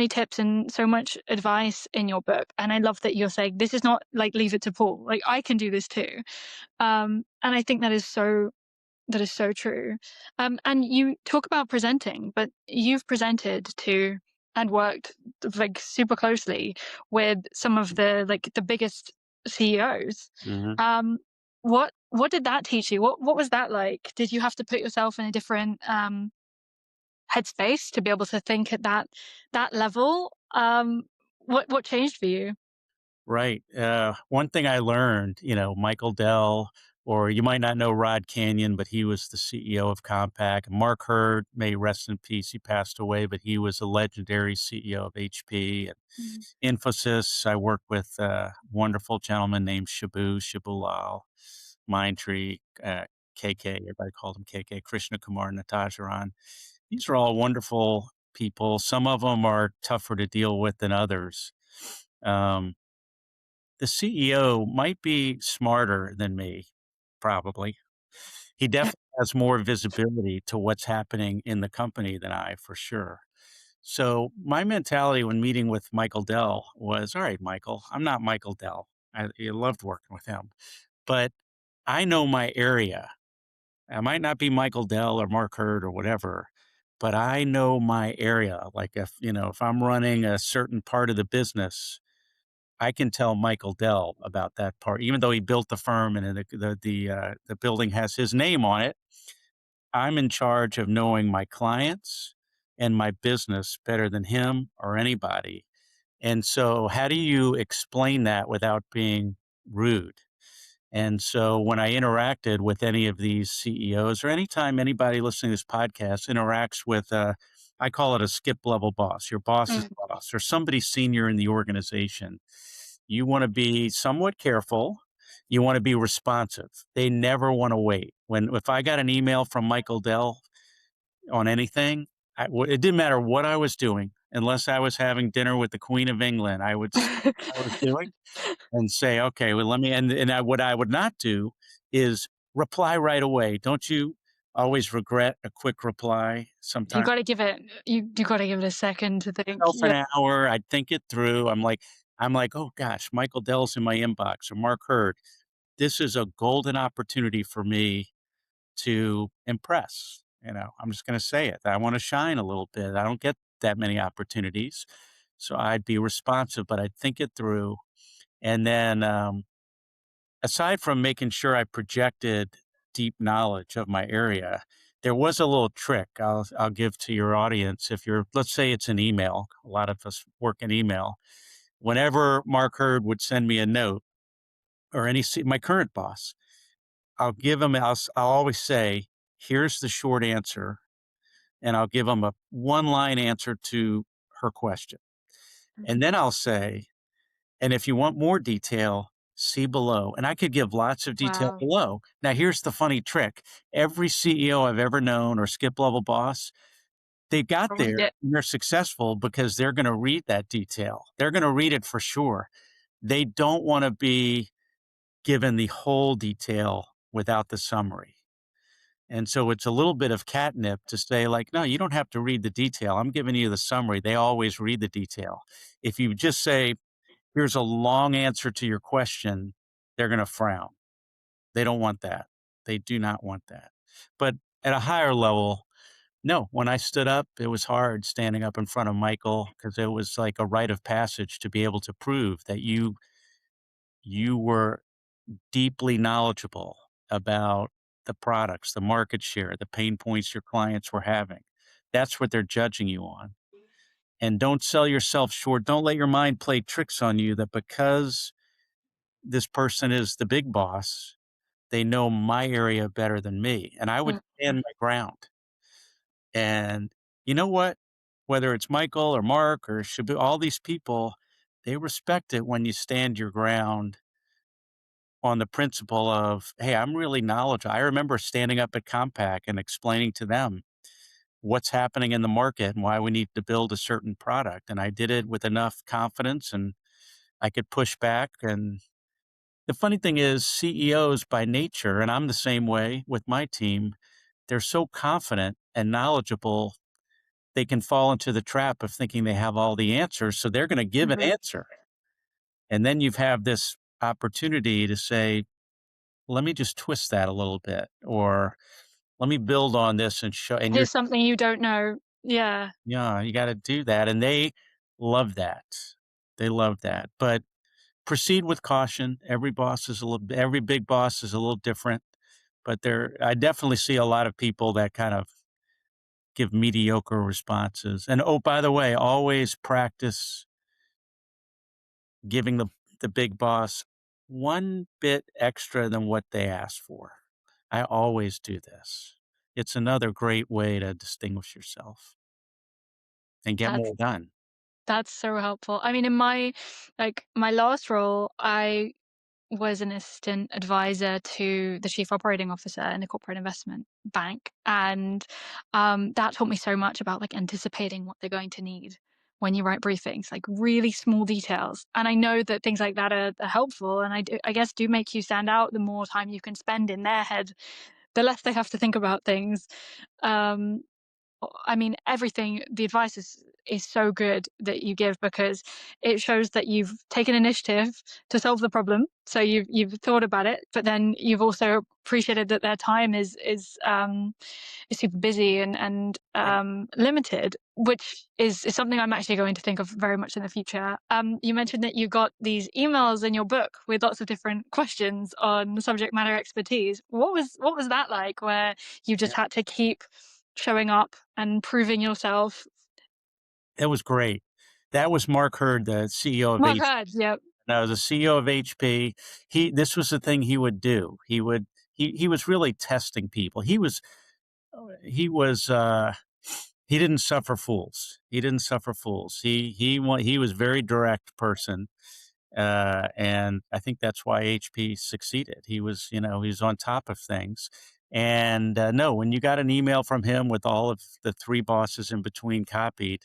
tips and so much advice in your book, and I love that you're saying this is not like leave it to Paul, like I can do this too. And I think that is so true. And you talk about presenting, but you've presented to and worked like super closely with some of the biggest CEOs. Mhm. Um, what did that teach you? What was that like? Did you have to put yourself in a different headspace to be able to think at that level? What changed for you? Right. One thing I learned, Michael Dell, or you might not know Rod Canyon, but he was the CEO of Compaq. Mark Hurd, may rest in peace, he passed away, but he was a legendary CEO of HP Mm. and Infosys. I worked with a wonderful gentleman named Shibu Lal, Mindtree, KK, everybody called him KK, Krishna Kumar Natajaran. These are all wonderful people. Some of them are tougher to deal with than others. Um, the CEO might be smarter than me, probably. He definitely has more visibility to what's happening in the company than I, for sure. So my mentality when meeting with Michael Dell was, all right, Michael, I'm not Michael Dell. I loved working with him, but I know my area. I might not be Michael Dell or Mark Hurd or whatever, but I know my area. Like if I'm running a certain part of the business, I can tell Michael Dell about that part, even though he built the firm and the building has his name on it. I'm in charge of knowing my clients and my business better than him or anybody. And so, how do you explain that without being rude? And so, when I interacted with any of these CEOs, or anytime anybody listening to this podcast interacts with, I call it a skip level boss, your boss's Mm. boss, or somebody senior in the organization, you want to be somewhat careful. You want to be responsive. They never want to wait. If I got an email from Michael Dell on anything, it didn't matter what I was doing, unless I was having dinner with the Queen of England. I would stop what I was doing and say, "Okay, well, let me." What I would not do is reply right away. Don't you always regret a quick reply? You Sometimes got to give it you got to give it a second to think. myself Yeah. an hour. I'd think it through. I'm like, oh gosh, Michael Dell's in my inbox, or Mark Hurd. This is a golden opportunity for me to impress. I'm just going to say it. I want to shine a little bit. I don't get that many opportunities. So I'd be responsive, but I'd think it through. And then, aside from making sure I projected deep knowledge of my area, there was a little trick I'll give to your audience. Let's say it's an email, a lot of us work in email. Whenever Mark Hurd would send me a note, or my current boss, I'll give him, I'll always say, here's the short answer. And I'll give them a one line answer to her question. And then I'll say, and if you want more detail, see below. And I could give lots of detail Wow. below. Now, here's the funny trick. Every CEO I've ever known or skip level boss, they got Read there it. and they're successful because they're going to read that detail. They're going to read it for sure. They don't want to be given the whole detail without the summary. And so it's a little bit of catnip to say, like, no, you don't have to read the detail. I'm giving you the summary. They always read the detail. If you just say, here's a long answer to your question, they're going to frown. They don't want that. They do not want that. But at a higher level, no, when I stood up, it was hard standing up in front of Michael because it was like a rite of passage to be able to prove that you were deeply knowledgeable about the products, the market share, the pain points your clients were having. That's what they're judging you on. And don't sell yourself short. Don't let your mind play tricks on you that because this person is the big boss, they know my area better than me. And I would stand my ground. And you know what? Whether it's Michael or Mark or Shabu, all these people, they respect it when you stand your ground on the principle of, hey, I'm really knowledgeable. I remember standing up at Compaq and explaining to them what's happening in the market and why we need to build a certain product. And I did it with enough confidence and I could push back. And the funny thing is, CEOs by nature, and I'm the same way with my team, they're so confident and knowledgeable, they can fall into the trap of thinking they have all the answers. So they're going to give an Mhm. answer. And then you have this opportunity to say, let me just twist that a little bit, or let me build on this and show. And you're, Here's something you don't know. Yeah, yeah, you got to do that. And they love that. They love that. But proceed with caution. Every big boss is a little different. But I definitely see a lot of people that kind of give mediocre responses. And oh, by the way, always practice giving the big boss one bit extra than what they asked for. I always do this. It's another great way to distinguish yourself and get that's more done. that's so helpful. I mean, in my last role, I was an assistant advisor to the chief operating officer in a corporate investment bank, and that taught me so much about like anticipating what they're going to need when you write briefings, like really small details. And I know that things like that are helpful, and I guess do make you stand out. The more time you can spend in their head, the less they have to think about things. Um, I mean, everything, the advice is so good that you give because it shows that you've taken initiative to solve the problem. So you've thought about it, but then you've also appreciated that their time is super busy and limited, which is something I'm actually going to think of very much in the future. You mentioned that you got these emails in your book with lots of different questions on subject matter expertise. What was that like, where you just had to keep showing up and proving yourself? It was great. That was Mark Hurd, the CEO of Mark HP. Hurd, yep. No, the CEO of HP. This was the thing he would do. He was really testing people. He was, he didn't suffer fools. He didn't suffer fools. He was a very direct person. And I think that's why HP succeeded. He was on top of things. And no, when you got an email from him with all of the three bosses in between copied,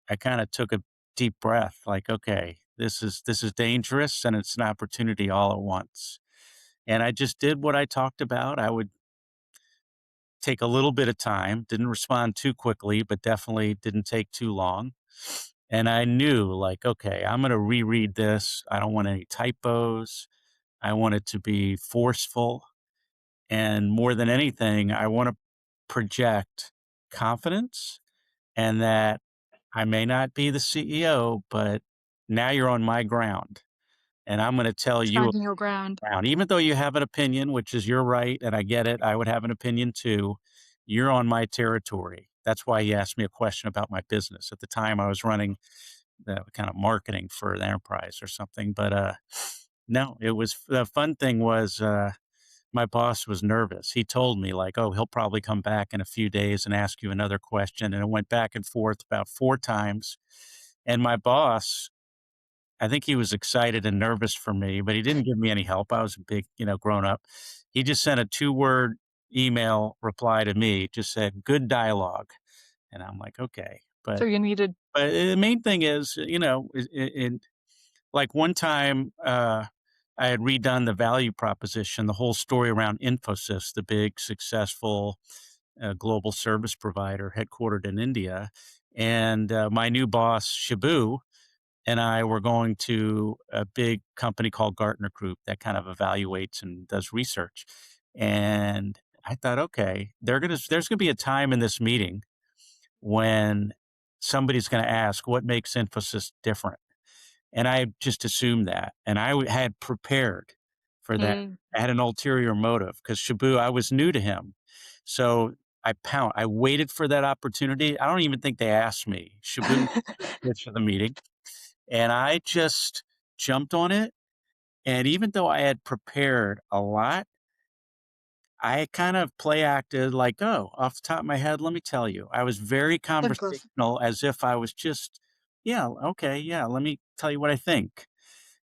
I kind of took a deep breath, like, okay, this is dangerous and it's an opportunity all at once. And I just did what I talked about. I would take a little bit of time, didn't respond too quickly, but definitely didn't take too long. And I knew, like, okay, I'm going to reread this. I don't want any typos. I want it to be forceful. And more than anything, I want to project confidence and that I may not be the CEO, but now you're on my ground. And I'm going to tell you Standing your ground. around. Even though you have an opinion, which is your right, and I get it, I would have an opinion too. You're on my territory. That's why he asked me a question about my business. At the time, I was running the kind of marketing for the enterprise or something. But no, it was the fun thing was my boss was nervous. He told me like, "Oh, he'll probably come back in a few days and ask you another question." And it went back and forth about four times. And my boss, I think he was excited and nervous for me, but he didn't give me any help. I was a big, grown up. He just sent a two-word email reply to me, just said, "Good dialogue." And I'm like, "Okay." So you needed But the main thing is, like one time, I had redone the value proposition, the whole story around Infosys, the big successful global service provider headquartered in India. And my new boss, Shibu, and I were going to a big company called Gartner Group that kind of evaluates and does research. And I thought, okay, there's gonna be a time in this meeting when somebody's gonna ask what makes Infosys different. And I just assumed that. And had prepared for that. Mm. I had an ulterior motive because Shabu, I was new to him. So I waited for that opportunity. I don't even think they asked me. Shabu pitched for the meeting. And I just jumped on it, and even though I had prepared a lot, I kind of play acted like, "Oh, off the top of my head, let me tell you." I was very Of course. conversational as if I was just, "Yeah, okay, yeah, let me tell you what I think."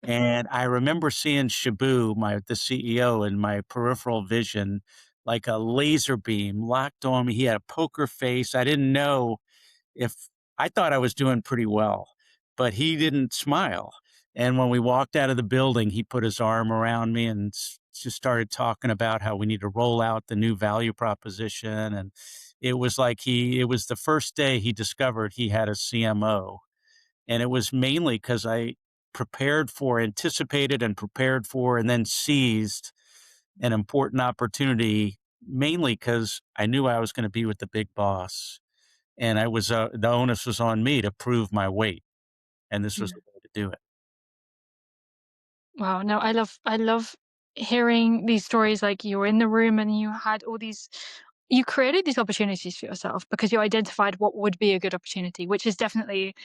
And I remember seeing Shabu, the CEO, in my peripheral vision, like a laser beam locked on me. He had a poker face. I didn't know if I thought I was doing pretty well, but he didn't smile. And when we walked out of the building, he put his arm around me and just started talking about how we need to roll out the new value proposition. And it was like it was the first day he discovered he had a CMO. And it was mainly because I anticipated and prepared for, and then seized an important opportunity, mainly because I knew I was going to be with the big boss, and the onus was on me to prove my weight, and this was the Mm. way to do it. Wow, no, I love hearing these stories, like you were in the room and you created these opportunities for yourself because you identified what would be a good opportunity, which is definitely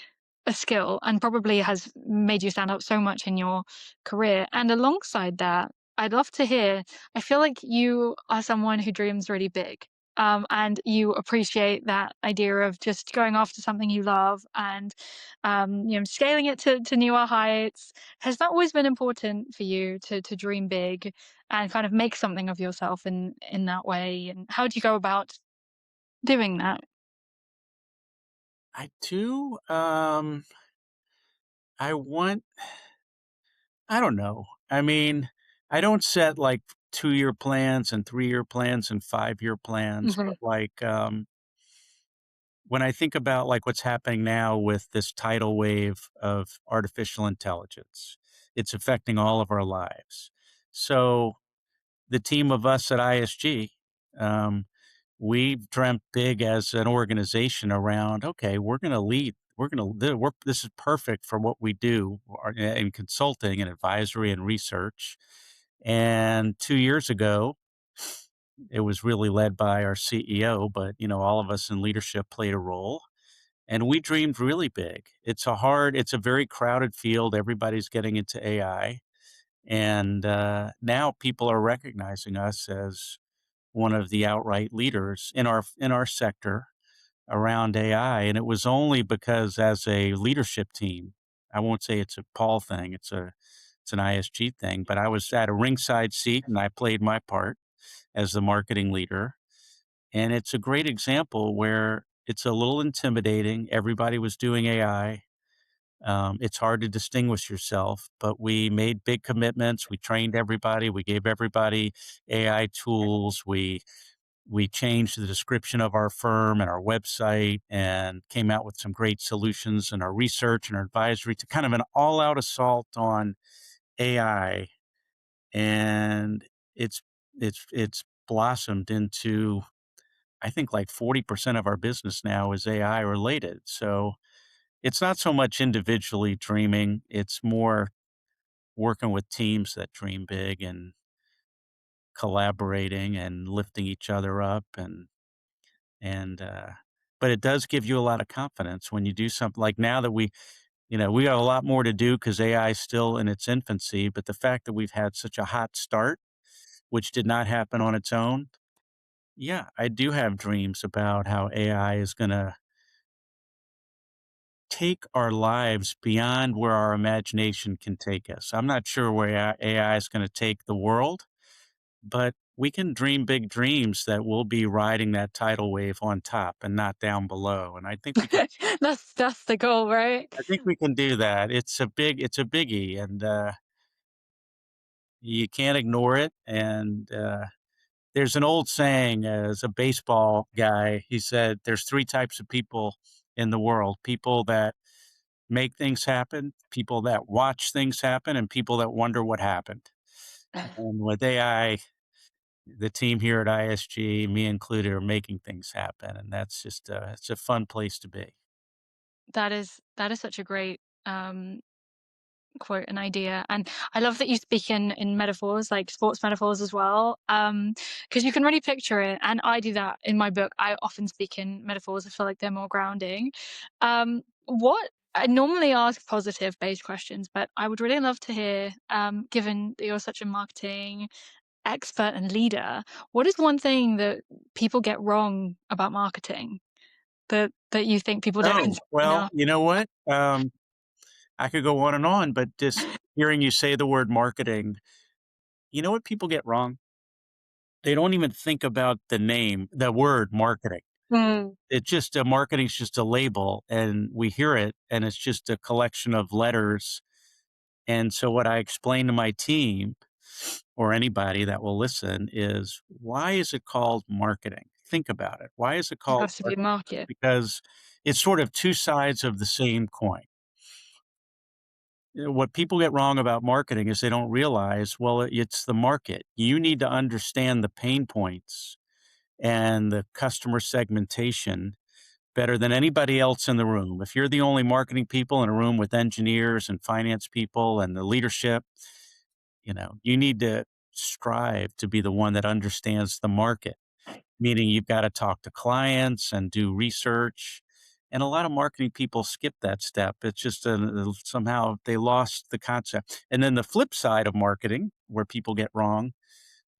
a skill and probably has made you stand out so much in your career. And alongside that, I'd love to hear, I feel like you are someone who dreams really big. And you appreciate that idea of just going after something you love and scaling it to newer heights. Has that always been important for you to dream big and kind of make something of yourself in that way? And how do you go about doing that? I do, I want I don't know. I mean, I don't set, like, 2-year plans and 3-year plans and 5-year plans, Mhm. but, like, when I think about, like, what's happening now with this tidal wave of artificial intelligence, it's affecting all of our lives. So, the team of us at ISG, um, we've dreamt big as an organization around, okay, we're going to lead. This is perfect for what we do in consulting and advisory and research. And 2 years ago, it was really led by our CEO, but all of us in leadership played a role, and we dreamed really big. It's a very crowded field. Everybody's getting into AI, and now people are recognizing us as one of the outright leaders in our sector around AI. And it was only because, as a leadership team, I won't say it's a Paul thing, it's an ISG thing, but I was at a ringside seat and I played my part as the marketing leader. And it's a great example where it's a little intimidating. Everybody was doing AI. It's hard to distinguish yourself, but we made big commitments. We trained everybody. We gave everybody AI tools. We changed the description of our firm and our website and came out with some great solutions in our research and our advisory to kind of an all-out assault on AI. And it's it's blossomed into, I think, like 40% of our business now is AI related. So it's not so much individually dreaming, it's more working with teams that dream big and collaborating and lifting each other up, and but it does give you a lot of confidence when you do something like now that we got a lot more to do because AI is still in its infancy, but the fact that we've had such a hot start, which did not happen on its own, yeah, I do have dreams about how AI is going to take our lives beyond where our imagination can take us. I'm not sure where AI is going to take the world, but we can dream big dreams that we'll be riding that tidal wave on top and not down below. And That's the goal, right? I think we can do that. It's a biggie, and you can't ignore it. And there's an old saying, as a baseball guy, he said, "There's three types of people in the world: people that make things happen, people that watch things happen, and people that wonder what happened. And with AI, the team here at ISG, me included, are making things happen, and that's just it's a fun place to be. That is such a great quote, an idea. And I love that you speak in metaphors, like sports metaphors as well, because you can really picture it. And I do that in my book. I often speak in metaphors. I feel like they're more grounding. What I normally ask positive based questions, but I would really love to hear, given that you're such a marketing expert and leader, what is one thing that people get wrong about marketing that you think people don't Oh, consider well, enough? you know what? I could go on, but just hearing you say the word marketing, you know what people get wrong? They don't even think about the word marketing. Mm, It just marketing's just a label, and we hear it, and it's just a collection of letters. And so what I explain to my team or anybody that will listen is, why is it called marketing? Think about it. Why is it it called has to be marketing? market. Because it's sort of two sides of the same coin. What people get wrong about marketing is they don't realize, well, it's the market. You need to understand the pain points and the customer segmentation better than anybody else in the room. If you're the only marketing people in a room with engineers and finance people and the leadership, you need to strive to be the one that understands the market, meaning you've got to talk to clients and do research. And a lot of marketing people skip that step. It's just somehow they lost the concept. And then the flip side of marketing, where people get wrong,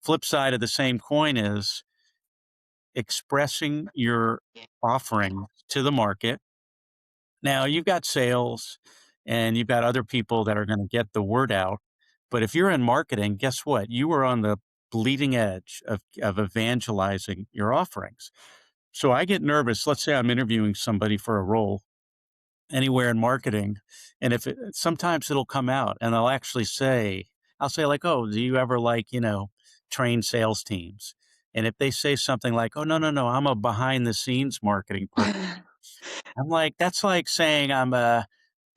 flip side of the same coin is expressing your offering to the market. Now, you've got sales and you've got other people that are going to get the word out. But if you're in marketing, guess what? You are on the bleeding edge of evangelizing your offerings. So I get nervous. Let's say I'm interviewing somebody for a role anywhere in marketing. And sometimes it'll come out and I'll say, like, oh, do you ever like, train sales teams? And if they say something like, oh, no, no, no, I'm a behind the scenes marketing person. I'm like, that's like saying an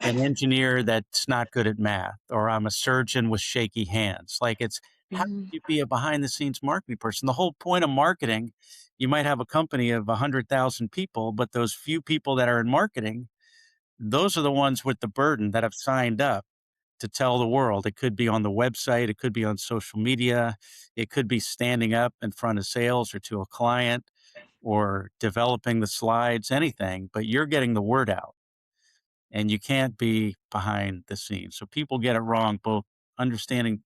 engineer that's not good at math, or I'm a surgeon with shaky hands. Like, how can Mm. you be a behind the scenes marketing person? The whole point of marketing, you might have a company of 100,000 people, but those few people that are in marketing, those are the ones with the burden that have signed up to tell the world. It could be on the website, it could be on social media, it could be standing up in front of sales or to a client or developing the slides, anything, but you're getting the word out and you can't be behind the scenes. So people get it wrong, both understanding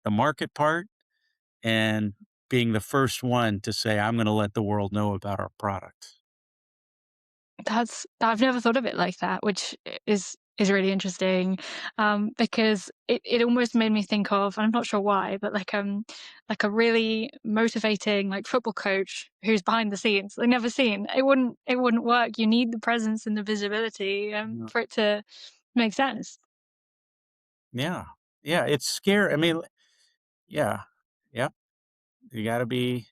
the market part and being the first one to say, I'm going to let the world know about our product. That's I've never thought of it like that, which is really interesting, because it almost made me think of, and I'm not sure why, but like a really motivating like football coach who's behind the scenes, like never seen. It wouldn't work. You need the presence and the visibility, Yeah. for it to make sense. Yeah. Yeah. It's scary. I mean, yeah. Yep. You gotta be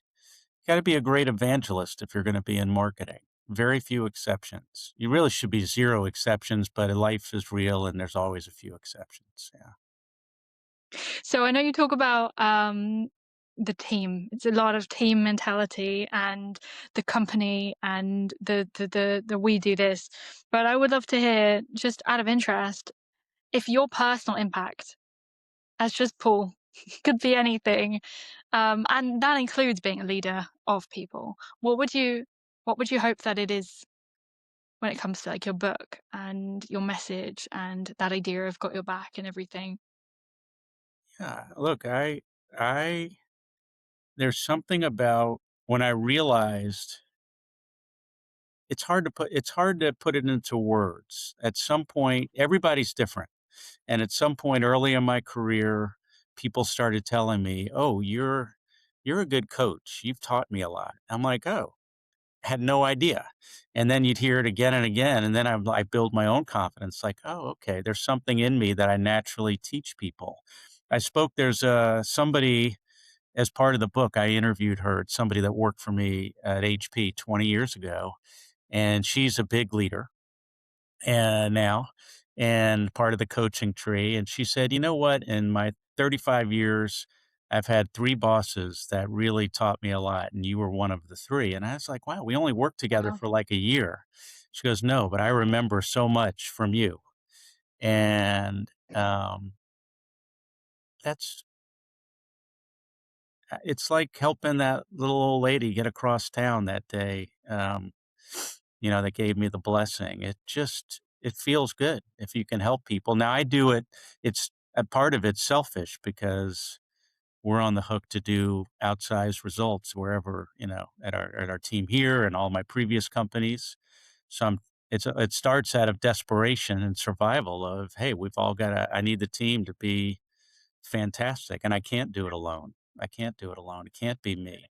a great evangelist if you're gonna be in marketing. Very few exceptions. You really should be zero exceptions, but life is real and there's always a few exceptions. Yeah. So I know you talk about the team. It's a lot of team mentality and the company and the we do this. But I would love to hear, just out of interest, if your personal impact as just Paul could be anything, and that includes being a leader of people. What would you hope that it is when it comes to like your book and your message and that idea of got your back and everything? Yeah. Look, I there's something about when I realized it's hard to put it into words. At some point, everybody's different. And at some point early in my career, people started telling me, "Oh, you're a good coach. You've taught me a lot." I'm like, "Oh, had no idea." And then you'd hear it again and again, and then I build my own confidence. Like, "Oh, okay, there's something in me that I naturally teach people." There's somebody as part of the book. I interviewed her. It's somebody that worked for me at HP 20 years ago, and she's a big leader. and now, and part of the coaching tree. And she said, "You know what? In my 35 years, I've had 3 bosses that really taught me a lot, and you were one of the 3." And I was like, "Wow, we only worked together Wow. for like a year." She goes, "No, but I remember so much from you." And that's it's like helping that little old lady get across town that day. That gave me the blessing. It feels good if you can help people. Now I do it. It's a part of it's selfish because we're on the hook to do outsized results wherever, at our team here and all my previous companies. So it starts out of desperation and survival of, hey, we've all got to, I need the team to be fantastic and I can't do it alone. I can't do it alone. It can't be me.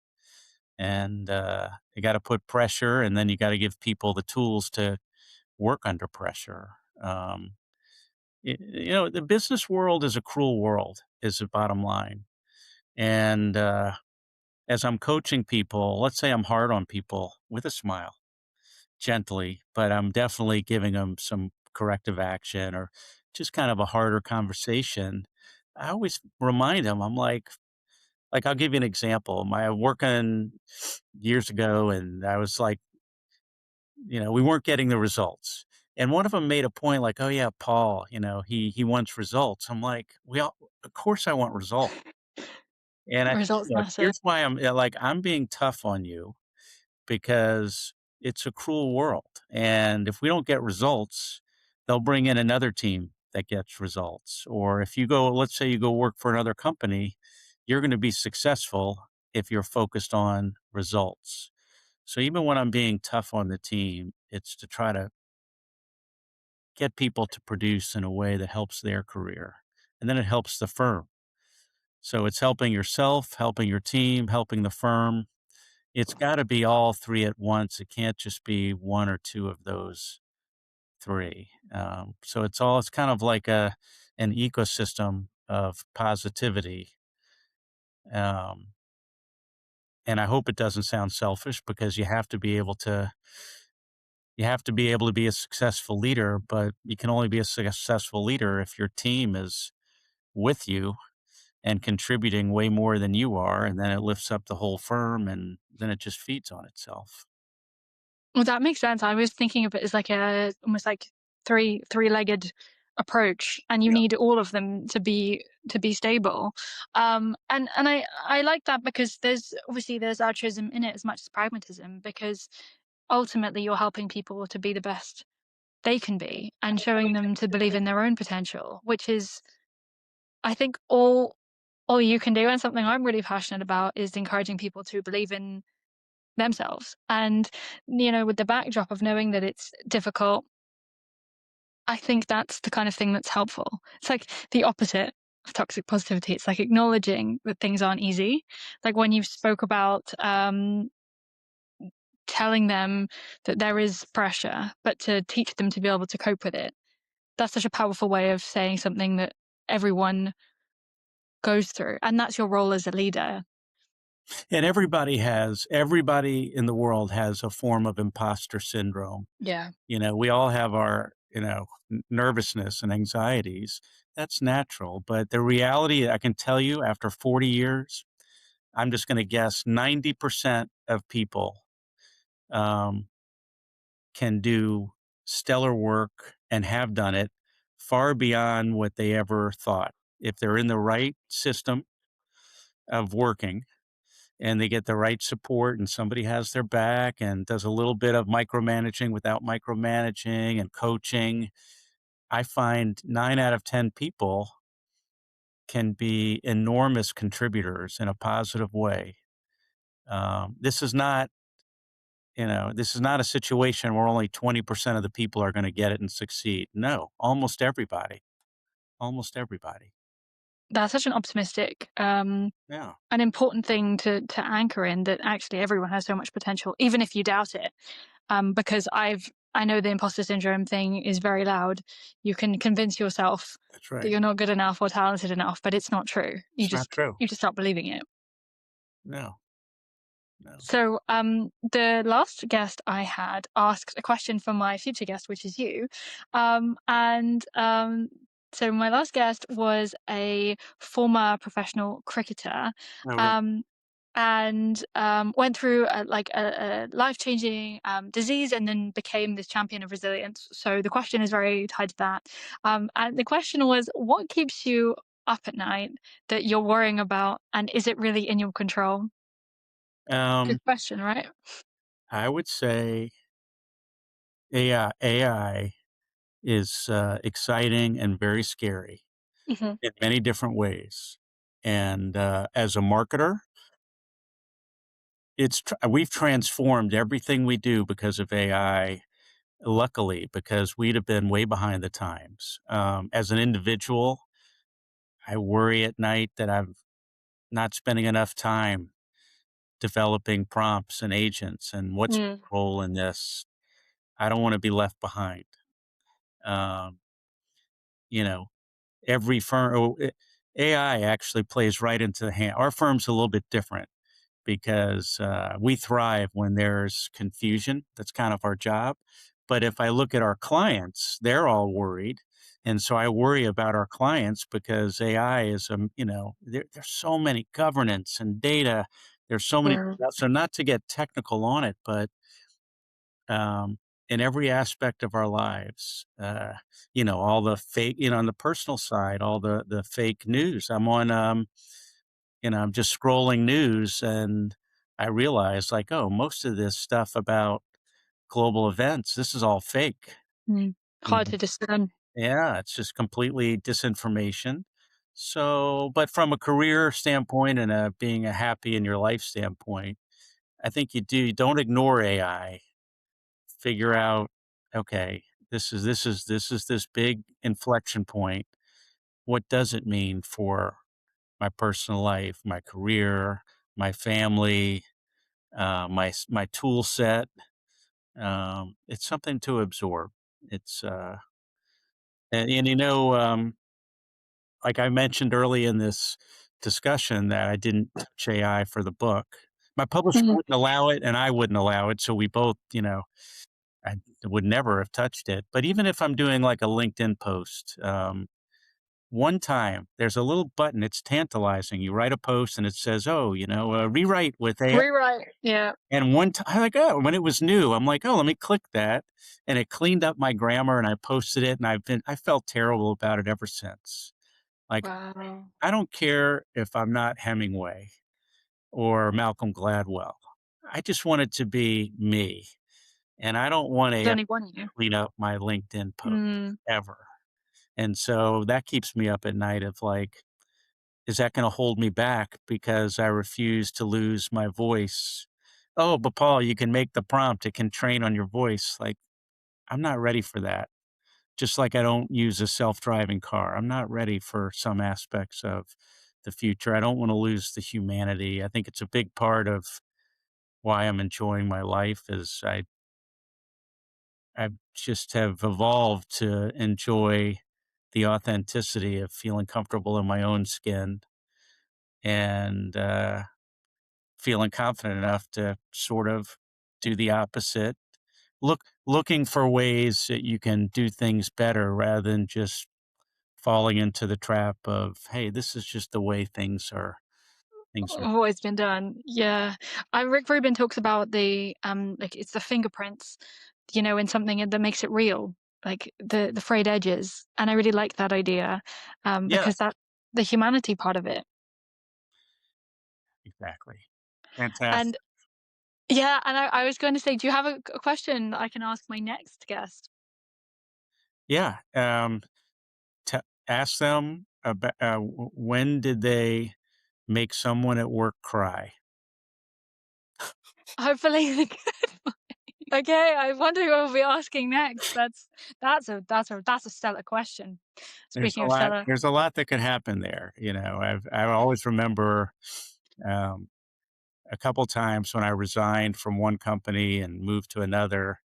And you got to put pressure and then you got to give people the tools to work under pressure. The business world is a cruel world, is the bottom line. And as I'm coaching people, let's say I'm hard on people with a smile, gently, but I'm definitely giving them some corrective action or just kind of a harder conversation. I always remind them, I'm like I'll give you an example. My working years ago, and I was like, we weren't getting the results. And one of them made a point like, "Oh yeah, Paul, he wants results." I'm like, of course I want results. And I said, Results "Look, matter. here's why I'm being tough on you because it's a cruel world. And if we don't get results, they'll bring in another team that gets results. Or if let's say you go work for another company, you're going to be successful if you're focused on results." So even when I'm being tough on the team, it's to try to get people to produce in a way that helps their career. And then it helps the firm. So it's helping yourself, helping your team, helping the firm. It's got to be all 3 at once. It can't just be 1 or 2 of those 3. So it's kind of like an ecosystem of positivity. Um, and I hope it doesn't sound selfish because you have to be able to be a successful leader, but you can only be a successful leader if your team is with you and contributing way more than you are, and then it lifts up the whole firm, and then it just feeds on itself. Well, that makes sense. I was thinking of it as like a almost like three-legged approach, and you Yeah. need all of them to be stable. And I like that because there's altruism in it as much as pragmatism, because ultimately you're helping people to be the best they can be and showing them to believe in their own potential, which is, I think, all you can do. And something I'm really passionate about is encouraging people to believe in themselves. And, with the backdrop of knowing that it's difficult, I think that's the kind of thing that's helpful. It's like the opposite of toxic positivity. It's like acknowledging that things aren't easy. Like when you spoke about telling them that there is pressure, but to teach them to be able to cope with it. That's such a powerful way of saying something that everyone goes through. And that's your role as a leader. And everybody in the world has a form of imposter syndrome. Yeah. We all have our, nervousness and anxieties. That's natural. But the reality, I can tell you after 40 years, I'm just going to guess 90% of people um, can do stellar work and have done it far beyond what they ever thought. If they're in the right system of working and they get the right support and somebody has their back and does a little bit of micromanaging without micromanaging and coaching, I find 9 out of 10 people can be enormous contributors in a positive way. This is not, this is not a situation where only 20% of the people are going to get it and succeed. No, almost everybody, almost everybody. That's such an optimistic, Yeah, an important thing to anchor in, that actually everyone has so much potential, even if you doubt it. Because I know the imposter syndrome thing is very loud. You can convince yourself that's that right. you're not good enough or talented enough, but it's not true. It's not true. You just start believing it. No. No. So, the last guest I had asked a question for my future guest, which is you. And so, my last guest was a former professional cricketer, No, really. um, and went through a life changing disease and then became this champion of resilience. So, the question is very tied to that. And the question was, what keeps you up at night that you're worrying about, and is it really in your control? Um, Good question, right? I would say AI is, exciting and very scary Mhm. in many different ways. And, as a marketer, we've transformed everything we do because of AI, luckily, because we'd have been way behind the times. As an individual, I worry at night that I'm not spending enough time developing prompts and agents and what's Mm, my role in this. I don't wanna be left behind. Um, you know, every firm AI actually plays right into the hand. Our firm's a little bit different because, we thrive when there's confusion. That's kind of our job. But if I look at our clients, they're all worried, and so I worry about our clients because AI is, there's so many governance and data. There's so many yeah. so not to get technical on it, but um, in every aspect of our lives. All the fake, on the personal side, all the fake news. I'm just scrolling news and I realize like, oh, most of this stuff about global events, this is all fake. Mm. You Hard know? to discern. Yeah, it's just completely disinformation. So, but from a career standpoint and being a happy in your life standpoint, I think you don't ignore AI. Figure out, okay, this big inflection point. What does it mean for my personal life, my career, my family, my tool set? It's something to absorb. It's and like I mentioned early in this discussion that I didn't touch AI for the book. My publisher Mhm. wouldn't allow it, and I wouldn't allow it. So we both, I would never have touched it. But even if I'm doing like a LinkedIn post, one time there's a little button. It's tantalizing. You write a post and it says, "Oh, rewrite with AI." Rewrite. Yeah. And one time, I like, oh, when it was new, I'm like, oh, let me click that, and it cleaned up my grammar, and I posted it, and I felt terrible about it ever since. Like, Wow. I don't care if I'm not Hemingway or Malcolm Gladwell. I just want it to be me, and I don't want There's to only one of you. clean up my LinkedIn post Mm. ever. And so that keeps me up at night of like, is that gonna hold me back because I refuse to lose my voice? "Oh, but Paul, you can make the prompt, it can train on your voice." Like, I'm not ready for that. Just like I don't use a self-driving car. I'm not ready for some aspects of the future. I don't wanna lose the humanity. I think it's a big part of why I'm enjoying my life is I just have evolved to enjoy the authenticity of feeling comfortable in my own skin and feeling confident enough to sort of do the opposite. Looking for ways that you can do things better rather than just falling into the trap of, hey, this is just the way things are. Always been done. Yeah. Rick Rubin talks about like it's the fingerprints, in something that makes it real, like the frayed edges. And I really like that idea, Yeah, because that the humanity part of it. exactly. Fantastic. And yeah, and I was going to say, do you have a question that I can ask my next guest? Yeah. Ask them about when did they make someone at work cry. Hopefully. Okay, I wonder who I'll be asking next. That's a stellar question. Speaking of stellar. There's a lot that could happen there. I always remember um, a couple times when I resigned from one company and moved to another,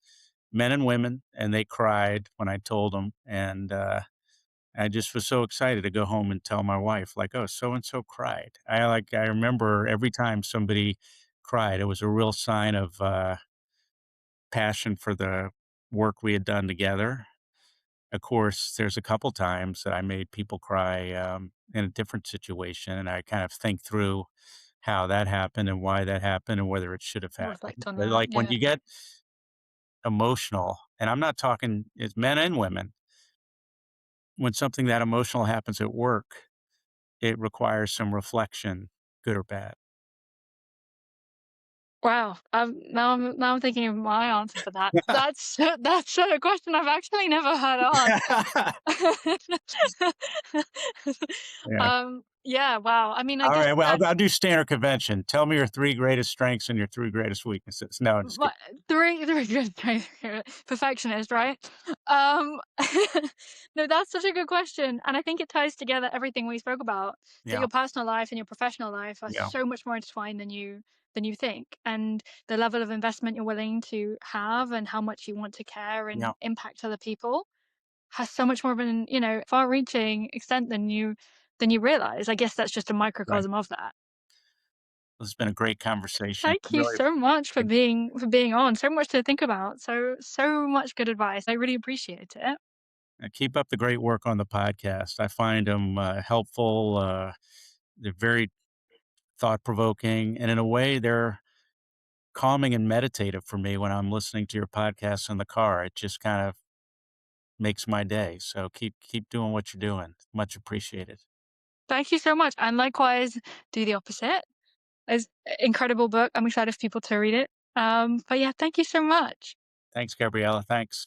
men and women, and they cried when I told them. And I just was so excited to go home and tell my wife, like, "Oh, so and so cried." I remember every time somebody cried. It was a real sign of passion for the work we had done together. Of course, there's a couple times that I made people cry in a different situation, and I kind of think through how that happened and why that happened and whether it should have Reflect happened. on But, that. like, when Yeah. you get emotional, and I'm not talking as men and women, when something that emotional happens at work, it requires some reflection, good or bad. Wow. Now I'm thinking of my answer for that. That's a question I've actually never heard asked. Yeah. Yeah, wow. I mean, I All guess right, well, that I'll do standard convention. Tell me your 3 greatest strengths and your 3 greatest weaknesses. No, I'm just my kidding. three good perfectionist, right? Um, no, that's such a good question, and I think it ties together everything we spoke about. That Yeah, your personal life and your professional life are yeah, so much more intertwined than you think, and the level of investment you're willing to have, and how much you want to care yeah, and impact other people, has so much more of an far-reaching extent than you realize. I guess that's just a right. microcosm of that. This has been a great conversation. Thank you Really so much appreciate for being on. So much to think about. So much good advice. I really appreciate it. keep up the great work on the podcast. I find them helpful. They're very thought provoking, and in a way, they're calming and meditative for me when I'm listening to your podcast in the car. It just kind of makes my day. So keep doing what you're doing. Much appreciated. Thank you so much. And likewise, do the opposite. It's incredible book. I'm excited for people to read it. But yeah, thank you so much. Thanks, Gabriella. Thanks.